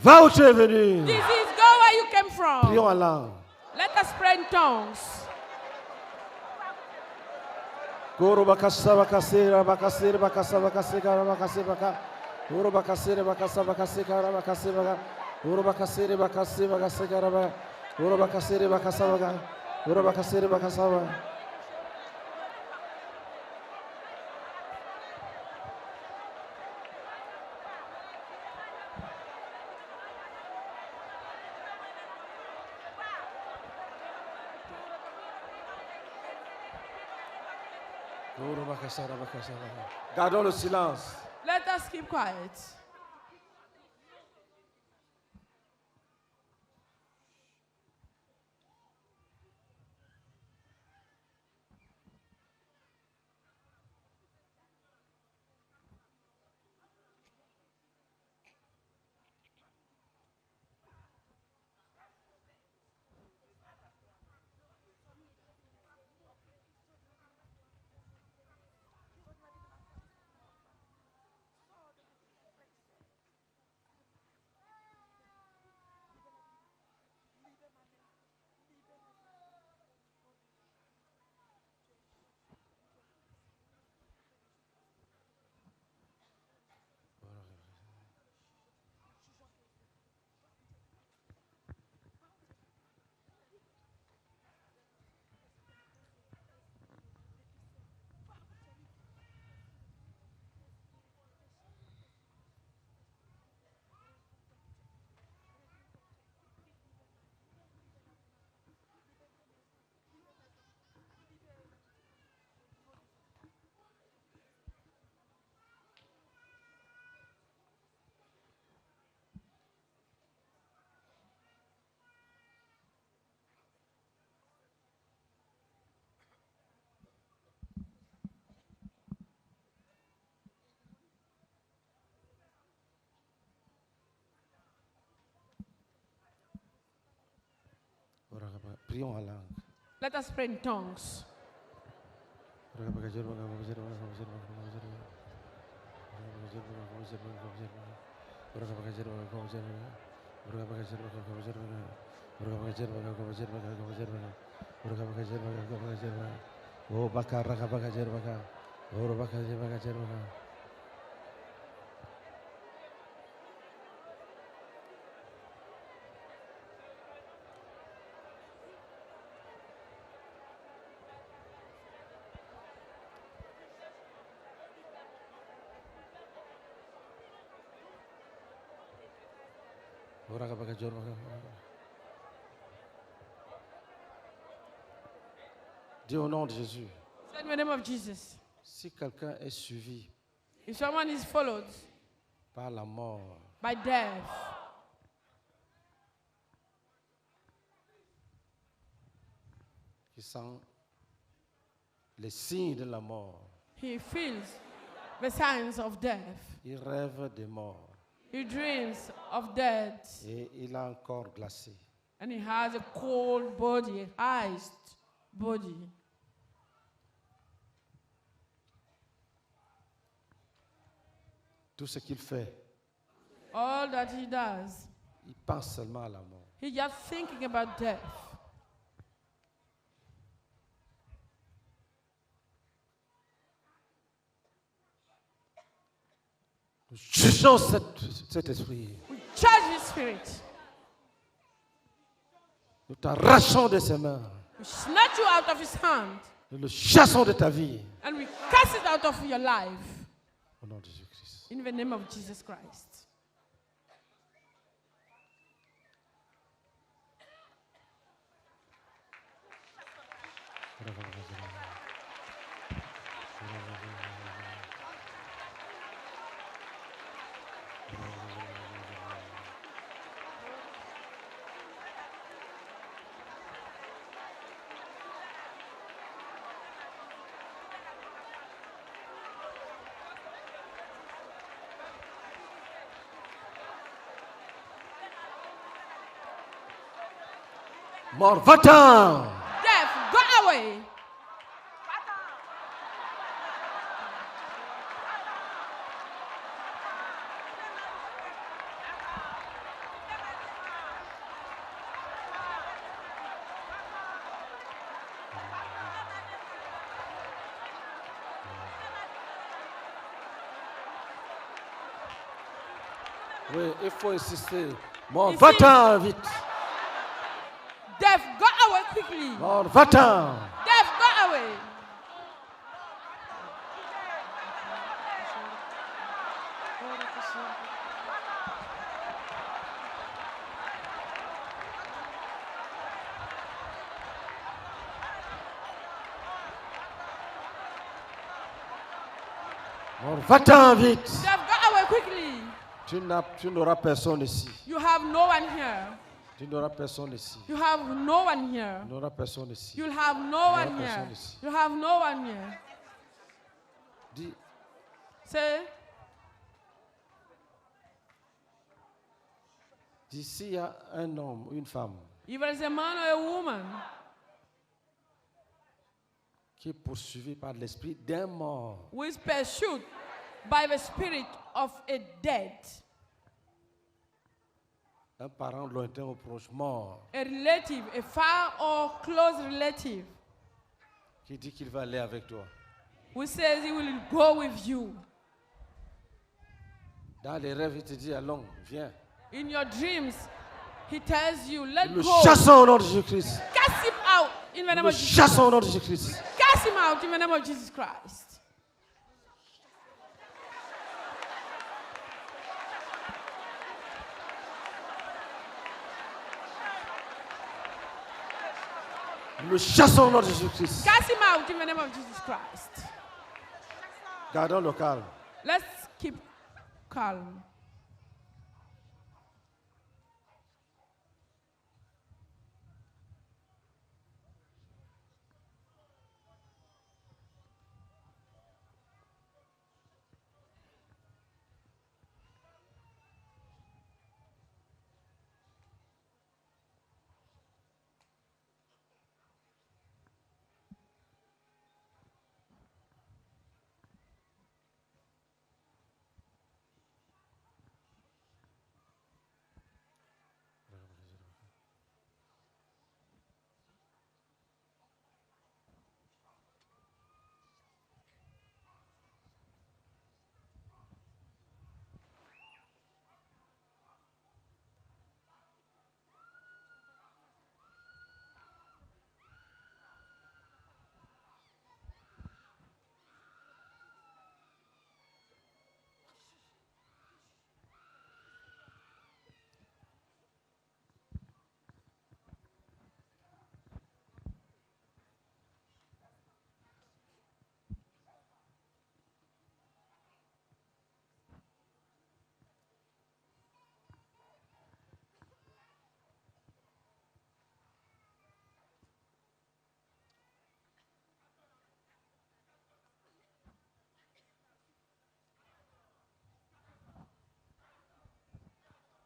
Speaker 1: Va où tu es venu.
Speaker 2: Disease, go where you came from.
Speaker 1: Prions en langue.
Speaker 2: Let us pray in tongues.
Speaker 1: Guru bakasa bakasira bakasira bakasa bakasira bakasira baka. Guru bakasira bakasa bakasira bakasira baka. Guru bakasira bakasira bakasira baka. Guru bakasira bakasa baka. Guru bakasira bakasa baka. Gardons le silence.
Speaker 2: Let us keep quiet.
Speaker 1: Prions en langue.
Speaker 2: Let us pray in tongues.
Speaker 1: Oh, bakar baka baka baka. Oh, baka baka. Dis au nom de Jésus.
Speaker 2: Say in the name of Jesus.
Speaker 1: Si quelqu'un est suivi
Speaker 2: If someone is followed
Speaker 1: par la mort,
Speaker 2: by death,
Speaker 1: qui sent les signes de la mort,
Speaker 2: he feels the signs of death.
Speaker 1: il rêve de mort
Speaker 2: He dreams of death.
Speaker 1: et il a un corps glacé.
Speaker 2: And he has a cold body, iced body.
Speaker 1: Tout ce qu'il fait,
Speaker 2: All that he does,
Speaker 1: il pense seulement à la mort.
Speaker 2: he's just thinking about death.
Speaker 1: Nous jugeons cet esprit.
Speaker 2: We charge his spirit.
Speaker 1: Nous t'arrachons de ses mains.
Speaker 2: We snatch you out of his hand.
Speaker 1: Nous le chassons de ta vie.
Speaker 2: And we cast it out of your life.
Speaker 1: Au nom de Jésus-Christ.
Speaker 2: In the name of Jesus Christ.
Speaker 1: Mort, va-t'en.
Speaker 2: Death, go away.
Speaker 1: Oui, il faut insister. Mort,
Speaker 2: Ici.
Speaker 1: va-t'en vite.
Speaker 2: Death, go away quickly.
Speaker 1: Mort, va-t'en.
Speaker 2: Death, go away.
Speaker 1: Mort, va-t'en vite.
Speaker 2: Death, go away quickly.
Speaker 1: Tu n'auras personne ici.
Speaker 2: You have no one here.
Speaker 1: Tu n'auras personne ici.
Speaker 2: You have no one here.
Speaker 1: Tu n'auras personne ici.
Speaker 2: You'll have no one here.
Speaker 1: personne ici.
Speaker 2: You have no one here.
Speaker 1: Dis,
Speaker 2: Say,
Speaker 1: d'ici il y a un homme, une femme
Speaker 2: if there is a man or a woman
Speaker 1: qui est poursuivi par l'esprit d'un mort.
Speaker 2: who is pursued by the spirit of a dead,
Speaker 1: Un parent lointain ou proche mort
Speaker 2: a relative, a far or close relative,
Speaker 1: qui dit qu'il va aller avec toi.
Speaker 2: who says he will go with you.
Speaker 1: Dans les rêves, il te dit allons, viens.
Speaker 2: In your dreams, he tells you, let
Speaker 1: Le
Speaker 2: go.
Speaker 1: chassons au nom de Jésus-Christ.
Speaker 2: Cast him out in the name
Speaker 1: Le
Speaker 2: of Jesus.
Speaker 1: chassons au nom de Jésus-Christ.
Speaker 2: Cast him out in the name of Jesus Christ.
Speaker 1: Le chassons au nom de Jésus-Christ.
Speaker 2: Cast him out in the name of Jesus Christ.
Speaker 1: Gardons le calme.
Speaker 2: Let's keep calm.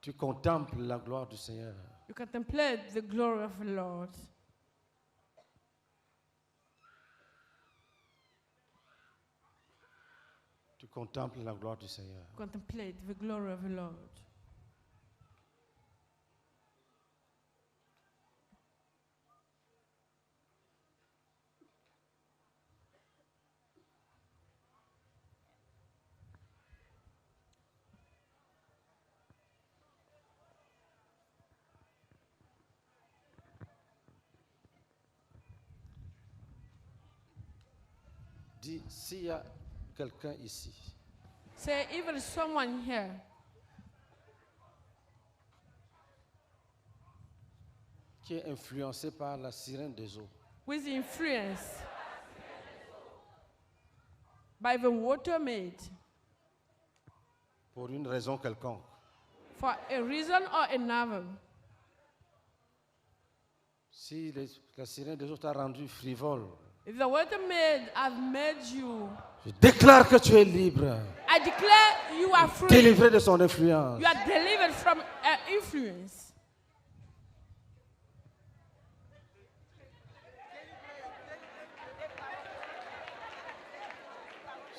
Speaker 1: Tu contemples la gloire du Seigneur.
Speaker 2: You contemplate the glory of the Lord.
Speaker 1: Tu contemples la gloire du Seigneur.
Speaker 2: Contemplate the glory of the Lord.
Speaker 1: Dis, s'il y a quelqu'un ici
Speaker 2: Say, if there is someone here
Speaker 1: qui est influencé par la sirène des eaux,
Speaker 2: who is influenced by the water maid
Speaker 1: pour une raison quelconque,
Speaker 2: for a reason or another,
Speaker 1: si la sirène des eaux t'a rendu frivole,
Speaker 2: if the water maid has made you,
Speaker 1: je déclare que tu es libre,
Speaker 2: I declare you are free.
Speaker 1: délivré de son influence.
Speaker 2: You are delivered from influence.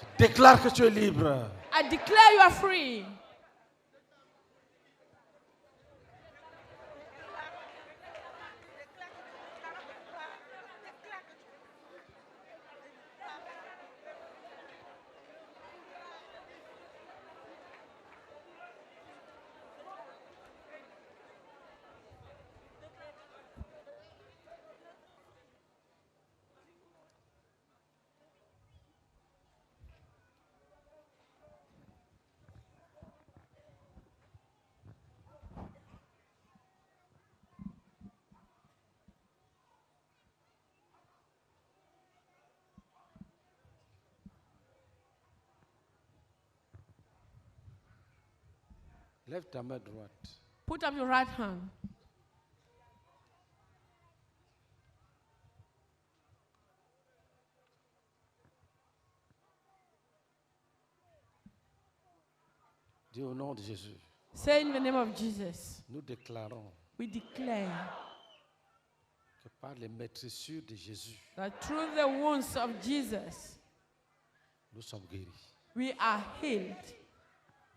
Speaker 1: Je déclare que tu es libre.
Speaker 2: I declare you are free.
Speaker 1: Lève ta main droite.
Speaker 2: Put up your right hand.
Speaker 1: Dis au nom de Jésus.
Speaker 2: Say in the name of Jesus,
Speaker 1: Nous déclarons
Speaker 2: we declare
Speaker 1: que par les maîtrissures de Jésus,
Speaker 2: that through the wounds of Jesus,
Speaker 1: nous sommes guéris.
Speaker 2: we are healed.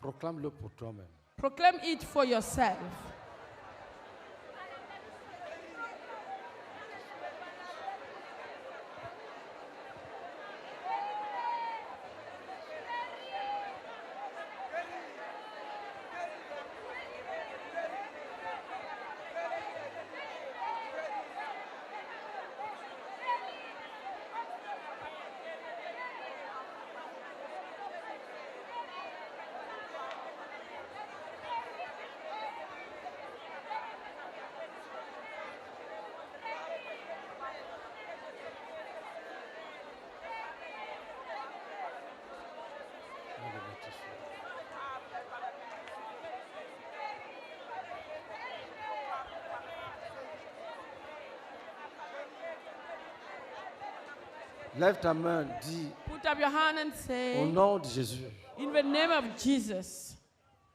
Speaker 1: Proclame-le pour toi-même.
Speaker 2: Proclaim it for yourself.
Speaker 1: Lève ta main, dis
Speaker 2: Put up your hand and
Speaker 1: au
Speaker 2: say,
Speaker 1: nom de Jésus
Speaker 2: in the name of Jesus,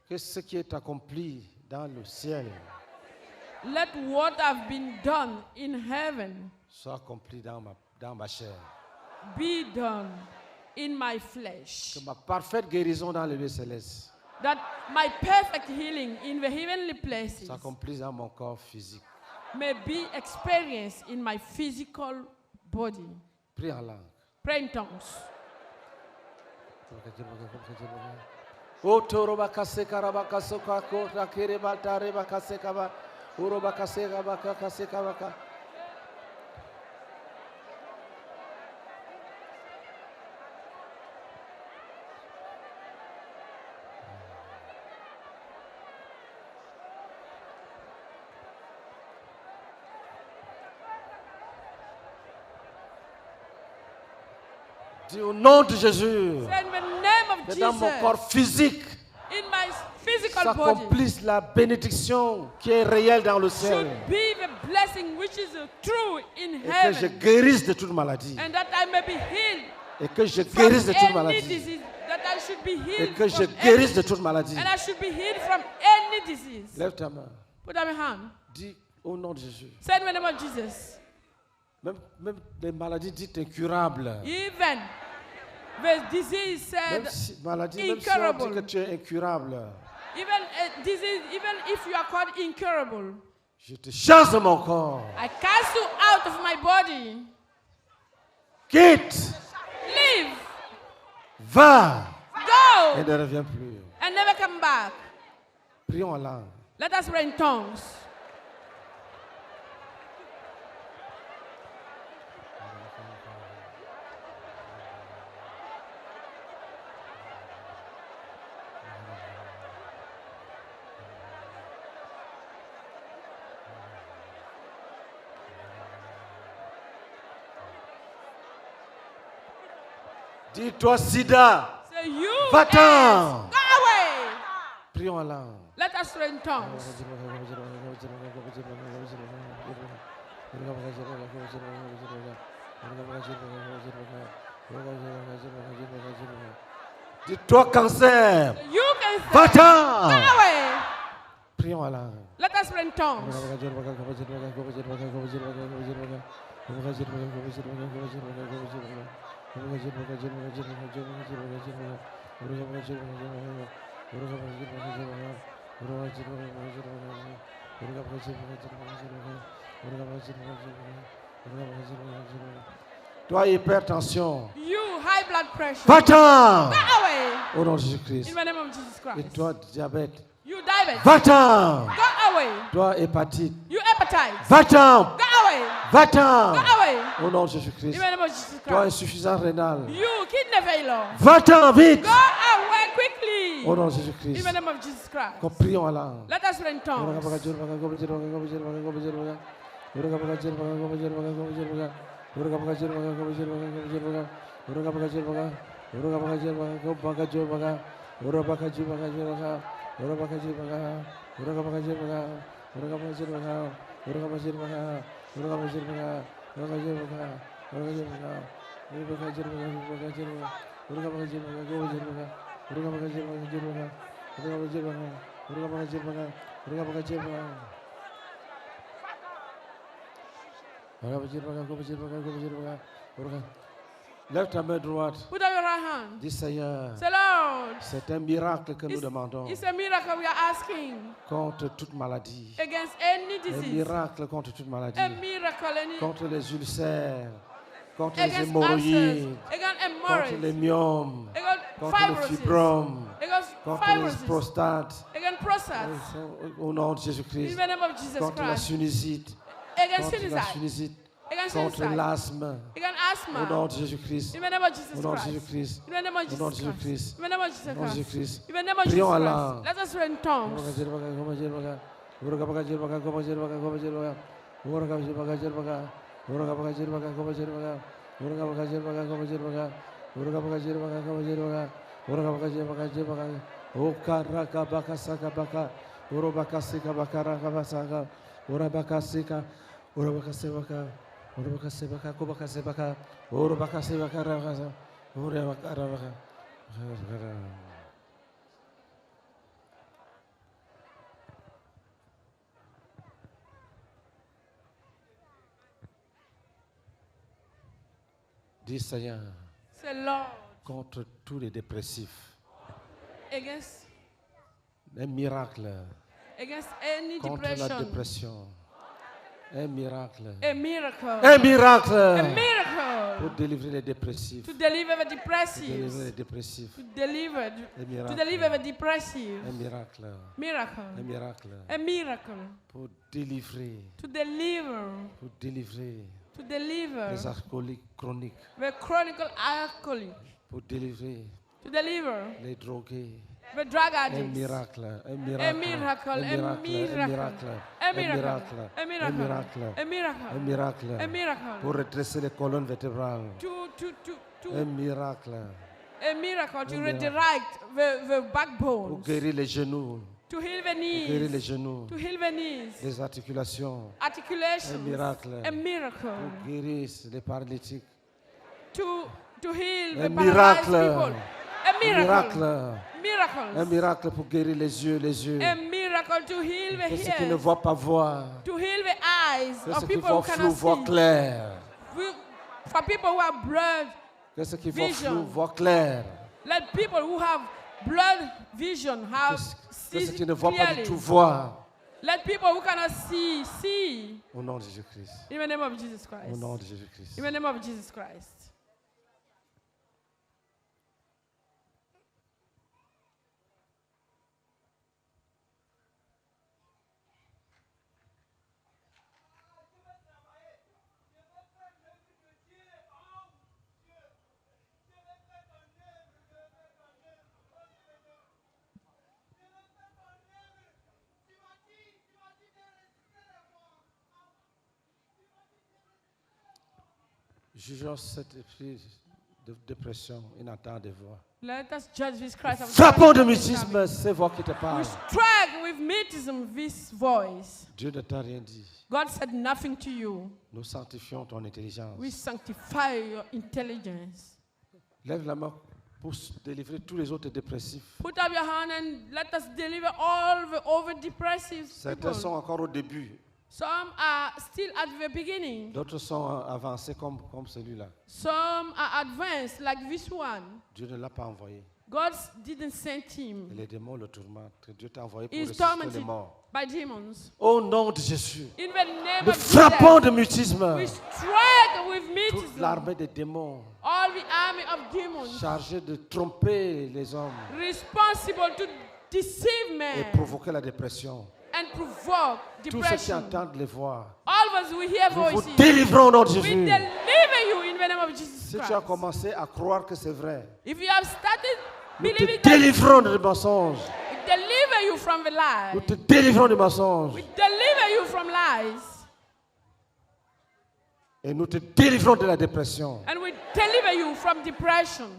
Speaker 1: que ce qui est accompli dans le ciel
Speaker 2: let what have been done in heaven
Speaker 1: soit accompli dans ma chair.
Speaker 2: be done in my flesh.
Speaker 1: Que ma parfaite guérison dans le lieu céleste
Speaker 2: That my perfect healing in the heavenly places
Speaker 1: s'accomplisse dans mon corps physique.
Speaker 2: may be experienced in my physical body.
Speaker 1: Prie en langue.
Speaker 2: Pray in tongues.
Speaker 1: O toroba kase karaba kasoka ko rakere baltare ba kase kaba uroba kase kaba kase kaba ka. Dis au nom de Jésus,
Speaker 2: Say in the name of
Speaker 1: que dans mon
Speaker 2: Jesus,
Speaker 1: corps physique
Speaker 2: in my physical body,
Speaker 1: s'accomplisse la bénédiction qui est réelle dans le ciel.
Speaker 2: should be the blessing which is true in
Speaker 1: Et que je
Speaker 2: heaven,
Speaker 1: guérisse de toute maladie.
Speaker 2: and that I may be healed
Speaker 1: Et que je
Speaker 2: from
Speaker 1: guérisse de toute
Speaker 2: any
Speaker 1: maladie.
Speaker 2: disease, that I should be
Speaker 1: Et
Speaker 2: healed
Speaker 1: que je
Speaker 2: from
Speaker 1: guérisse de
Speaker 2: any,
Speaker 1: toute maladie.
Speaker 2: and I should be healed from any disease.
Speaker 1: Lève ta main.
Speaker 2: Put up your hand.
Speaker 1: Dis au nom de Jésus.
Speaker 2: Say in the name of Jesus.
Speaker 1: Même les maladies dites incurables.
Speaker 2: Even the disease
Speaker 1: Même
Speaker 2: said,
Speaker 1: si, maladie, même si on
Speaker 2: incurable.
Speaker 1: dit que tu es incurable,
Speaker 2: even a disease, even if you are called incurable,
Speaker 1: je te chasse de mon corps.
Speaker 2: I cast you out of my body.
Speaker 1: Quitte,
Speaker 2: Leave,
Speaker 1: va et
Speaker 2: go,
Speaker 1: ne reviens plus.
Speaker 2: and never come back.
Speaker 1: Prions en langue.
Speaker 2: Let us pray in tongues.
Speaker 1: Dis-toi sida.
Speaker 2: Say, you
Speaker 1: Va-t'en.
Speaker 2: ants, go away.
Speaker 1: Prions en langue.
Speaker 2: Let us pray in tongues.
Speaker 1: Dis-toi cancer.
Speaker 2: You can say,
Speaker 1: Va-t'en.
Speaker 2: go away.
Speaker 1: Prions en langue.
Speaker 2: Let us pray in tongues.
Speaker 1: Toi, hypertension,
Speaker 2: You high blood pressure.
Speaker 1: va-t'en
Speaker 2: Go away.
Speaker 1: au nom de Jésus-Christ.
Speaker 2: In the name of Jesus
Speaker 1: Et
Speaker 2: Christ.
Speaker 1: toi, diabète,
Speaker 2: You diabetes.
Speaker 1: va-t'en.
Speaker 2: Go away.
Speaker 1: Toi, hépatite,
Speaker 2: You hepatitis.
Speaker 1: va-t'en,
Speaker 2: Go away.
Speaker 1: va-t'en
Speaker 2: Go away.
Speaker 1: au nom de
Speaker 2: In
Speaker 1: Jésus-Christ.
Speaker 2: the name of Jesus
Speaker 1: Toi,
Speaker 2: Christ.
Speaker 1: insuffisance rénale,
Speaker 2: You kidney failure.
Speaker 1: va-t'en vite
Speaker 2: Go away quickly.
Speaker 1: au nom de
Speaker 2: In
Speaker 1: Jésus-Christ.
Speaker 2: the name of Jesus Christ.
Speaker 1: Qu'on prie en langue.
Speaker 2: Let us pray in tongues.
Speaker 1: Lève ta main droite.
Speaker 2: Put up your right hand.
Speaker 1: Dis Seigneur,
Speaker 2: Say, Lord,
Speaker 1: c'est un miracle que nous demandons
Speaker 2: it's a miracle we are asking
Speaker 1: contre toute maladie.
Speaker 2: against any
Speaker 1: Un
Speaker 2: disease.
Speaker 1: miracle contre toute maladie.
Speaker 2: A miracle any,
Speaker 1: Contre les ulcères, contre les
Speaker 2: against ulcers,
Speaker 1: hémorroïdes,
Speaker 2: against
Speaker 1: contre les
Speaker 2: hemorrhoids,
Speaker 1: myomes,
Speaker 2: against
Speaker 1: contre les
Speaker 2: fibrosis,
Speaker 1: fibromes,
Speaker 2: against
Speaker 1: contre les
Speaker 2: fibrosis,
Speaker 1: prostates.
Speaker 2: against prostate.
Speaker 1: Au nom de
Speaker 2: In
Speaker 1: Jésus-Christ.
Speaker 2: the name of Jesus
Speaker 1: Contre la
Speaker 2: Christ.
Speaker 1: sinusite.
Speaker 2: Against
Speaker 1: Contre la
Speaker 2: sinusite.
Speaker 1: sinusite.
Speaker 2: Against
Speaker 1: Contre
Speaker 2: sinusite.
Speaker 1: l'asthme.
Speaker 2: Against
Speaker 1: Au nom
Speaker 2: asthma.
Speaker 1: de Jésus-Christ.
Speaker 2: In the name of
Speaker 1: Au
Speaker 2: Jesus
Speaker 1: nom de
Speaker 2: Christ.
Speaker 1: Jésus-Christ.
Speaker 2: In the name of
Speaker 1: Au nom de
Speaker 2: Jesus Christ.
Speaker 1: Jésus-Christ.
Speaker 2: In the name of Jesus
Speaker 1: Au nom de
Speaker 2: Christ.
Speaker 1: Jésus-Christ.
Speaker 2: In the name of Jesus
Speaker 1: Prions en
Speaker 2: Christ.
Speaker 1: langue.
Speaker 2: Let us pray in tongues.
Speaker 1: Dis Seigneur,
Speaker 2: Say, Lord,
Speaker 1: contre tous les dépressifs,
Speaker 2: against
Speaker 1: un miracle
Speaker 2: any
Speaker 1: contre la
Speaker 2: depression.
Speaker 1: dépression. Un miracle.
Speaker 2: A miracle.
Speaker 1: Un
Speaker 2: A
Speaker 1: miracle
Speaker 2: miracle.
Speaker 1: pour délivrer les dépressifs.
Speaker 2: To deliver the
Speaker 1: Délivrer
Speaker 2: depressives.
Speaker 1: les dépressifs.
Speaker 2: To deliver.
Speaker 1: Un
Speaker 2: To
Speaker 1: miracle.
Speaker 2: deliver the depressive.
Speaker 1: Un miracle. Un
Speaker 2: Miracle.
Speaker 1: miracle
Speaker 2: A miracle.
Speaker 1: pour délivrer.
Speaker 2: To deliver.
Speaker 1: Pour délivrer
Speaker 2: To deliver
Speaker 1: les alcooliques chroniques.
Speaker 2: the chronic alcoholic.
Speaker 1: Pour délivrer
Speaker 2: To deliver
Speaker 1: les drogués.
Speaker 2: the drug
Speaker 1: Un
Speaker 2: addicts.
Speaker 1: miracle. Un
Speaker 2: A
Speaker 1: miracle.
Speaker 2: miracle.
Speaker 1: Un
Speaker 2: A
Speaker 1: miracle. Un
Speaker 2: miracle.
Speaker 1: miracle.
Speaker 2: A
Speaker 1: Un
Speaker 2: miracle.
Speaker 1: miracle.
Speaker 2: A
Speaker 1: Un
Speaker 2: miracle.
Speaker 1: miracle.
Speaker 2: A miracle.
Speaker 1: Un miracle.
Speaker 2: A miracle.
Speaker 1: Pour redresser les colonnes vertébrales.
Speaker 2: To
Speaker 1: Un miracle.
Speaker 2: a miracle to
Speaker 1: A miracle.
Speaker 2: redirect the
Speaker 1: Pour
Speaker 2: backbone.
Speaker 1: guérir les genoux.
Speaker 2: To heal the
Speaker 1: Pour guérir les
Speaker 2: knees.
Speaker 1: genoux.
Speaker 2: To heal the knees.
Speaker 1: Les articulations. Un
Speaker 2: Articulations.
Speaker 1: miracle.
Speaker 2: A miracle.
Speaker 1: Pour guérir les paralytiques.
Speaker 2: To heal
Speaker 1: Un
Speaker 2: the paralyzed
Speaker 1: miracle.
Speaker 2: people. A
Speaker 1: Un
Speaker 2: miracle.
Speaker 1: miracle. Un
Speaker 2: Miracles.
Speaker 1: miracle pour guérir les yeux.
Speaker 2: A miracle to heal the
Speaker 1: Que ceux qui ne
Speaker 2: ears.
Speaker 1: voient pas voir.
Speaker 2: To heal the eyes
Speaker 1: Que
Speaker 2: of
Speaker 1: ceux qui
Speaker 2: people
Speaker 1: voient
Speaker 2: who
Speaker 1: flou
Speaker 2: cannot
Speaker 1: voient
Speaker 2: see.
Speaker 1: clair.
Speaker 2: For people who have blood,
Speaker 1: Que ceux qui voient
Speaker 2: Vision.
Speaker 1: flou voient clair.
Speaker 2: let people who have blood vision have
Speaker 1: Que
Speaker 2: see
Speaker 1: ceux qui ne voient pas du
Speaker 2: clearly.
Speaker 1: tout voient.
Speaker 2: Let people who cannot see see.
Speaker 1: Au nom de Jésus-Christ.
Speaker 2: In the name of Jesus
Speaker 1: Au
Speaker 2: Christ.
Speaker 1: nom de Jésus-Christ.
Speaker 2: In the name of Jesus Christ.
Speaker 1: Jugeons cet esprit de dépression, il entend des voix.
Speaker 2: Let us judge this Christ. of
Speaker 1: Frappons de
Speaker 2: God.
Speaker 1: mutisme ces voix qui te
Speaker 2: We
Speaker 1: parlent.
Speaker 2: strike with mythism this voice.
Speaker 1: Dieu ne t'a rien dit.
Speaker 2: God said nothing to you.
Speaker 1: Nous sanctifions ton intelligence.
Speaker 2: We sanctify your intelligence.
Speaker 1: Lève la main pour délivrer tous les autres dépressifs.
Speaker 2: Put up your hand and let us deliver all the over depressive
Speaker 1: Certains
Speaker 2: people.
Speaker 1: sont encore au début.
Speaker 2: Some are still at the beginning.
Speaker 1: D'autres sont avancés comme celui-là.
Speaker 2: Some are advanced like this one.
Speaker 1: Dieu ne l'a pas envoyé.
Speaker 2: God didn't send
Speaker 1: Et
Speaker 2: him.
Speaker 1: les démons le tourmentent. Dieu t'a envoyé pour
Speaker 2: He's
Speaker 1: ressusciter les
Speaker 2: tormented
Speaker 1: morts.
Speaker 2: by demons.
Speaker 1: Au nom de Jésus,
Speaker 2: In the name
Speaker 1: nous
Speaker 2: of
Speaker 1: frappons
Speaker 2: Jesus,
Speaker 1: de mutisme
Speaker 2: we strike with
Speaker 1: toute
Speaker 2: mutism
Speaker 1: l'armée des démons
Speaker 2: all the army of demons
Speaker 1: chargés de tromper les hommes
Speaker 2: responsible to deceive
Speaker 1: et
Speaker 2: men
Speaker 1: provoquer la dépression.
Speaker 2: and provoke
Speaker 1: Tous ceux qui
Speaker 2: depression.
Speaker 1: entendent les voix,
Speaker 2: All of us, we hear
Speaker 1: nous vous
Speaker 2: voices.
Speaker 1: délivrons au nom de
Speaker 2: We
Speaker 1: Jésus.
Speaker 2: deliver you in the name of Jesus
Speaker 1: Si tu as
Speaker 2: Christ.
Speaker 1: commencé à croire que c'est vrai,
Speaker 2: If you have started
Speaker 1: nous te
Speaker 2: believing that,
Speaker 1: délivrons des mensonges.
Speaker 2: we deliver you from the
Speaker 1: Nous
Speaker 2: lies.
Speaker 1: te délivrons des mensonges.
Speaker 2: We deliver you from lies.
Speaker 1: Et nous te délivrons de la dépression.
Speaker 2: And we deliver you from depression.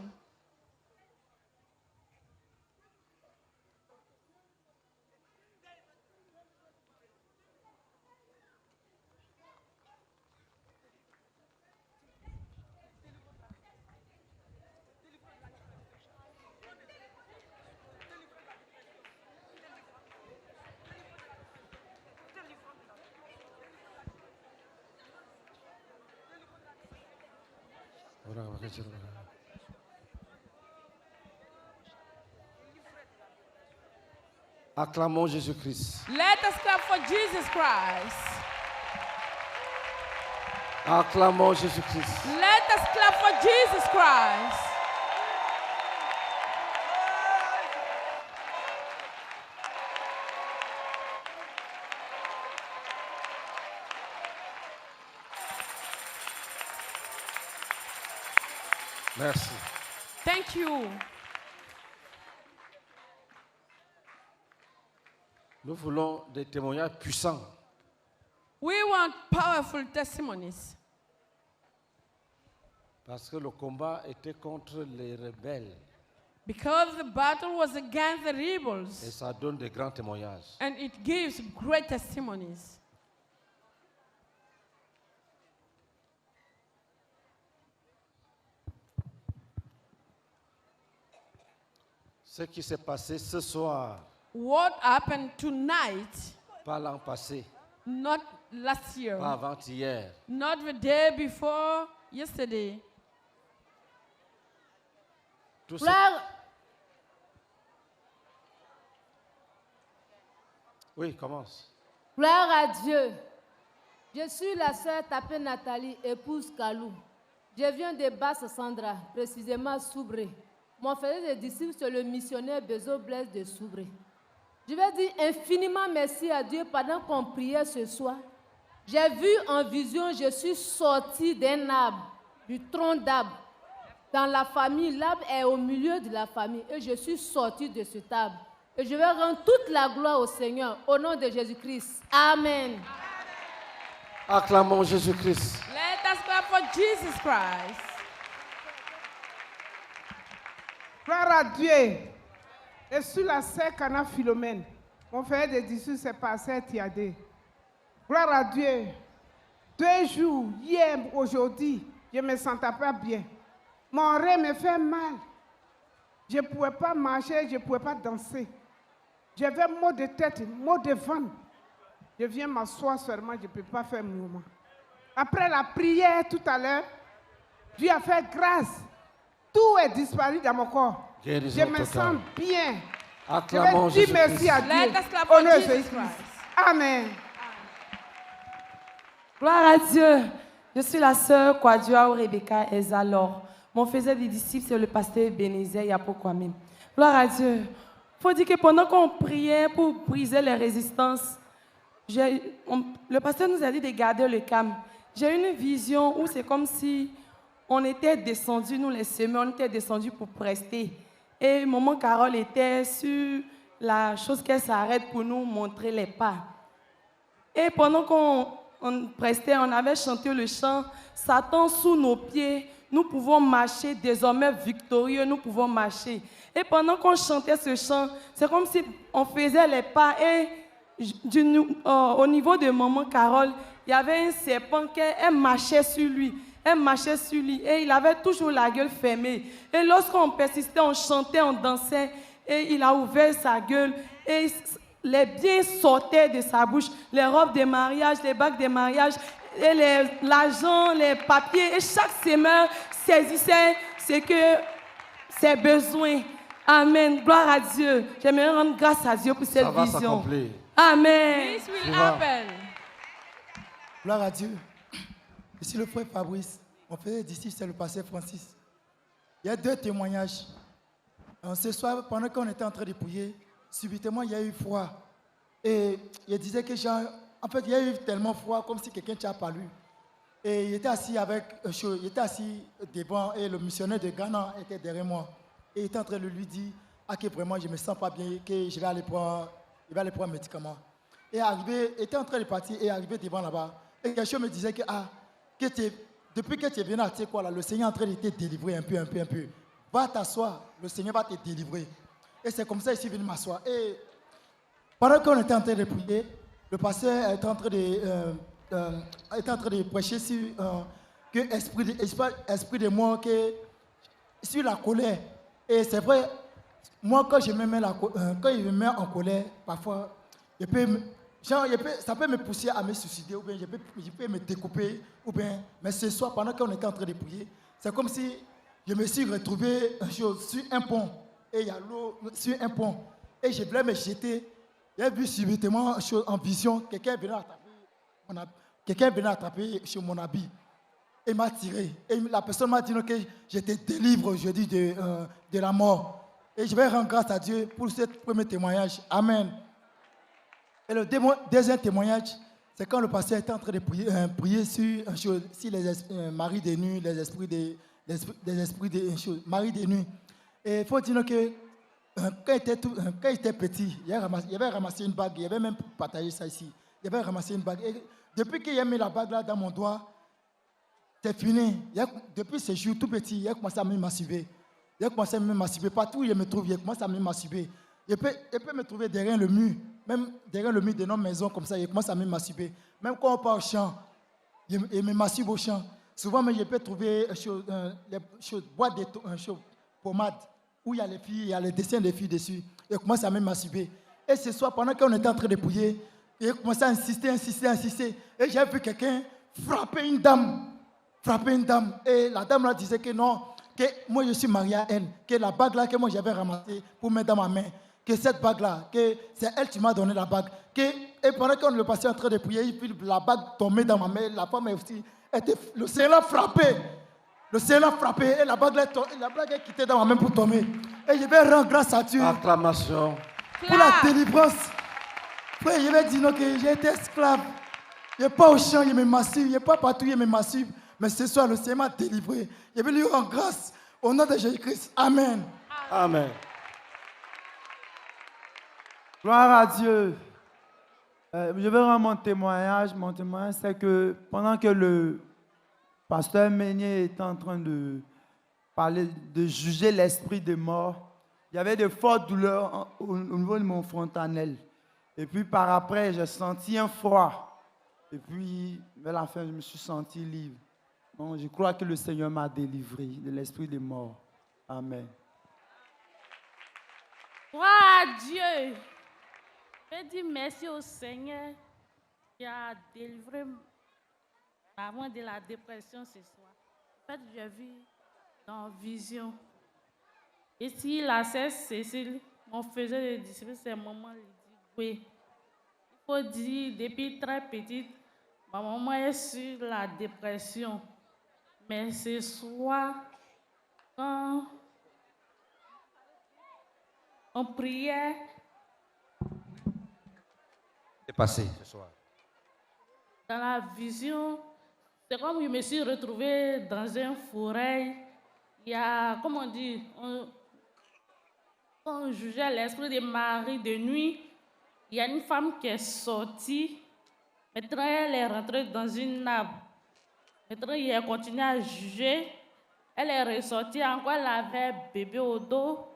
Speaker 1: Acclamons Jésus-Christ.
Speaker 2: Let us clap for Jesus Christ.
Speaker 1: Acclamons Jésus-Christ.
Speaker 2: Let us clap for Jesus Christ.
Speaker 1: Merci.
Speaker 2: Thank you.
Speaker 1: Nous voulons des témoignages puissants.
Speaker 2: We want powerful testimonies
Speaker 1: Parce que le combat était contre les rebelles.
Speaker 2: because the battle was against the
Speaker 1: Et
Speaker 2: rebels
Speaker 1: ça donne des grands témoignages.
Speaker 2: and it gives great testimonies.
Speaker 1: Ce qui s'est passé ce soir,
Speaker 2: What happened tonight,
Speaker 1: pas l'an passé,
Speaker 2: not last year,
Speaker 1: pas avant-hier,
Speaker 2: not the day before yesterday.
Speaker 1: tout ce-
Speaker 3: Gloire,
Speaker 1: Oui, commence.
Speaker 3: gloire à Dieu. Je suis la sœur Tapé Nathalie, épouse Kalou. Je viens de Basse-Sandra, précisément Soubré. Mon frère de disciple, c'est le missionnaire Bezo Blaise de Soubré. Je vais dire infiniment merci à Dieu pendant qu'on priait ce soir. J'ai vu en vision, je suis sortie d'un arbre, du tronc d'arbre. Dans la famille, l'arbre est au milieu de la famille et je suis sortie de cet arbre. Et je vais rendre toute la gloire au Seigneur, au nom de Jésus-Christ. Amen.
Speaker 1: Acclamons Jésus-Christ.
Speaker 2: Let us clap for Jesus Christ.
Speaker 4: Gloire à Dieu. Je suis la sœur Cana Philomène. Mon frère de disciples, c'est Pasteur Tiadé. Gloire à Dieu. 2 jours, hier, aujourd'hui, je ne me sentais pas bien. Mon rein me fait mal. Je ne pouvais pas marcher, je ne pouvais pas danser. J'avais maux de tête, maux de ventre. Je viens m'asseoir seulement, je ne peux pas faire mouvement. Après la prière tout à l'heure, Dieu a fait grâce. Tout est disparu dans mon corps.
Speaker 1: Guérison
Speaker 4: Je me
Speaker 1: totale.
Speaker 4: sens bien. Je
Speaker 1: Acclamons
Speaker 4: vais dire merci
Speaker 1: Jésus-Christ.
Speaker 4: à Dieu.
Speaker 2: Let us clap
Speaker 4: Au
Speaker 2: for
Speaker 4: nom de
Speaker 2: Jesus
Speaker 4: Jésus-Christ.
Speaker 2: Christ.
Speaker 4: Amen.
Speaker 5: Gloire à Dieu. Je suis la sœur Kwadua Rebecca Ezalor. Mon frère des disciples, c'est le pasteur Bénézé Yapokwame. Gloire à Dieu. Il faut dire que pendant qu'on priait pour briser les résistances, le pasteur nous a dit de garder le calme. J'ai eu une vision où c'est comme si on était descendu, nous les semeurs, on était descendu pour prester. Et maman Carole était sur la chose qu'elle s'arrête pour nous montrer les pas. Et pendant qu'on prestait, on avait chanté le chant « Satan sous nos pieds, nous pouvons marcher, désormais victorieux, nous pouvons marcher ». Et pendant qu'on chantait ce chant, c'est comme si on faisait les pas et au niveau de maman Carole, il y avait un serpent elle marchait sur lui. Elle marchait sur lui et il avait toujours la gueule fermée. Et lorsqu'on persistait, on chantait, on dansait et il a ouvert sa gueule et les biens sortaient de sa bouche, les robes de mariage, les bagues de mariage, et l'argent, les papiers, et chaque semeur saisissait ses besoins. Amen. Gloire à Dieu. J'aimerais rendre grâce à Dieu pour cette
Speaker 1: Ça va
Speaker 5: vision.
Speaker 1: s'accomplir.
Speaker 5: Amen.
Speaker 2: This will
Speaker 1: Suivant.
Speaker 2: happen.
Speaker 6: Gloire à Dieu. Ici le frère Fabrice, mon frère d'ici, c'est le pasteur Francis. Il y a 2 témoignages. Ce soir, pendant qu'on était en train de prier, subitement, il y a eu froid. Et il disait que en fait, il y a eu tellement froid comme si quelqu'un t'a parlé. Et il était assis devant et le missionnaire de Ghana était derrière moi. Et il était en train de lui dire que vraiment je ne me sens pas bien, que je vais aller prendre un médicament. Et il était en train de partir et arrivé devant là-bas. Et quelqu'un me disait que depuis que tu es venu, tu sais quoi, là, le Seigneur est en train de te délivrer un peu. Va t'asseoir, le Seigneur va te délivrer. Et c'est comme ça que je suis venu m'asseoir. Et pendant qu'on était en train de prier, le pasteur était en train de prêcher sur que esprit de mort, sur la colère. Et c'est vrai, moi quand il me met en colère, parfois, ça peut me pousser à me suicider, ou bien je peux me découper, mais ce soir, pendant qu'on était en train de prier, c'est comme si je me suis retrouvé sur un pont, et il y a l'eau sur un pont, et je voulais me jeter. J'ai vu subitement en vision, quelqu'un venait attraper sur mon habit et m'a tiré. Et la personne m'a dit que je te délivre aujourd'hui de la mort. Et je vais rendre grâce à Dieu pour ce premier témoignage. Amen. Et le deuxième témoignage, c'est quand le pasteur était en train de prier sur les maris des nuits, les esprits des maris des nuits. Et il faut dire que quand il était petit, il avait ramassé une bague, il avait même partagé ça ici. Il avait ramassé une bague. Et depuis qu'il a mis la bague là dans mon doigt, c'est fini. Depuis ce jour tout petit, il a commencé à me masturber. Il a commencé à me masturber. Partout où il me trouve, il a commencé à me masturber. Il peut me trouver derrière le mur, même derrière le mur de notre maison, comme ça, il commence à me masturber. Même quand on part au champ, il me masturbe au champ. Souvent, mais je peux trouver les boîtes de pommade, où il y a les filles, il y a les dessins des filles dessus. Il commence à me masturber. Et ce soir, pendant qu'on était en train de prier, il a commencé à insister. Et j'ai vu quelqu'un frapper une dame. Et la dame là disait que non, que moi je suis marié à elle, que la bague là que moi j'avais ramassée pour mettre dans ma main, que cette bague là, que c'est elle qui m'a donné la bague. Et pendant qu'on le passait en train de prier, puis la bague tombait dans ma main, la femme aussi, le Seigneur l'a frappé. Et la bague est quittée dans ma main pour tomber. Et je vais rendre grâce à Dieu.
Speaker 1: Acclamation.
Speaker 6: Pour la délivrance. Frère, je vais dire non, que j'ai été esclave. Je n'ai pas au champ, je me masturbe. Je n'ai pas partout, je me masturbe. Mais ce soir, le Seigneur m'a délivré. Je vais lui rendre grâce. Au nom de Jésus-Christ. Amen.
Speaker 1: Amen.
Speaker 7: Gloire à Dieu. Je vais rendre mon témoignage. Mon témoignage, c'est que pendant que le pasteur Meunier était en train de parler, de juger l'esprit de mort, il y avait de fortes douleurs au niveau de mon fontanelle. Et puis par après, j'ai senti un froid. Et puis, vers la fin, je me suis senti libre. Donc, je crois que le Seigneur m'a délivré de l'esprit de mort. Amen.
Speaker 8: Gloire à Dieu. Je dis merci au Seigneur qui a délivré maman de la dépression ce soir. En fait, j'ai vu dans vision. Ici, la sœur Cécile, on faisait des disciples, c'est maman lui dit oui. Il faut dire, depuis très petite, ma maman est sur la dépression. Mais ce soir, quand on priait,
Speaker 1: C'est passé ce soir.
Speaker 8: dans la vision, c'est comme je me suis retrouvée dans une forêt. Il y a, comment on dit, quand on jugeait l'esprit des maris de nuit, il y a une femme qui est sortie. Maintenant, elle est rentrée dans une nappe. Maintenant, il a continué à juger. Elle est ressortie encore, elle avait bébé au dos.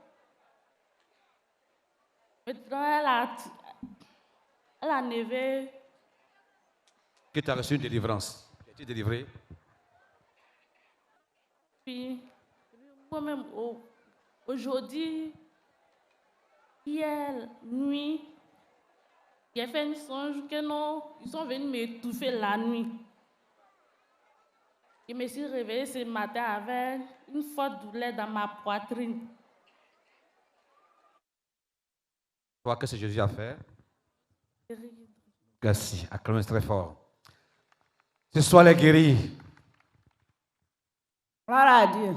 Speaker 8: Maintenant, elle a nevé.
Speaker 1: Que tu as reçu une délivrance. Tu as été délivré.
Speaker 8: Puis, moi-même, aujourd'hui, hier nuit, J'ai fait un songe que non, ils sont venus m'étouffer la nuit. Je me suis réveillée ce matin avec une forte douleur dans ma poitrine.
Speaker 1: Tu vois que ce que Jésus a fait? Merci. Acclamez très fort. Ce soir, les guéris.
Speaker 9: Gloire à Dieu.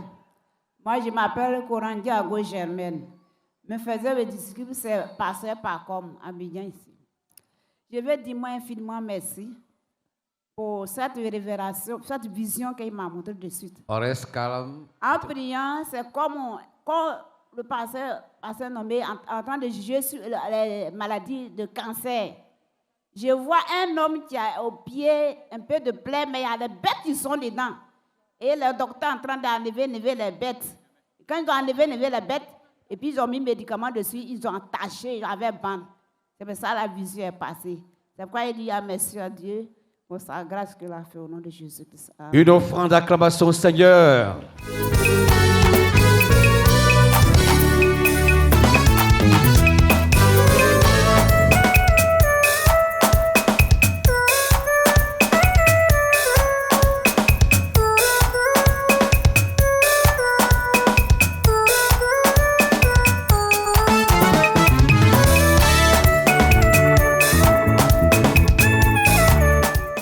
Speaker 9: Moi, je m'appelle Corandiago Germaine. Me faisais des disciples, c'est pasteur par comme Abidjan ici. Je veux dire moi infiniment merci pour cette révélation, cette vision qu'il m'a montrée de suite.
Speaker 1: On reste calme.
Speaker 9: En priant, c'est comme quand le pasteur nommé en train de juger sur les maladies de cancer. Je vois un homme qui a au pied un peu de plaie, mais il y a des bêtes qui sont dedans. Et le docteur est en train d'enlever les bêtes. Quand ils ont enlevé les bêtes, et puis ils ont mis médicaments dessus, ils ont attaché avec bande. C'est pour ça que la vision est passée. C'est pourquoi il dit merci à Dieu pour sa grâce qu'il a fait au nom de Jésus-Christ.
Speaker 1: Une offrande d'acclamation au Seigneur.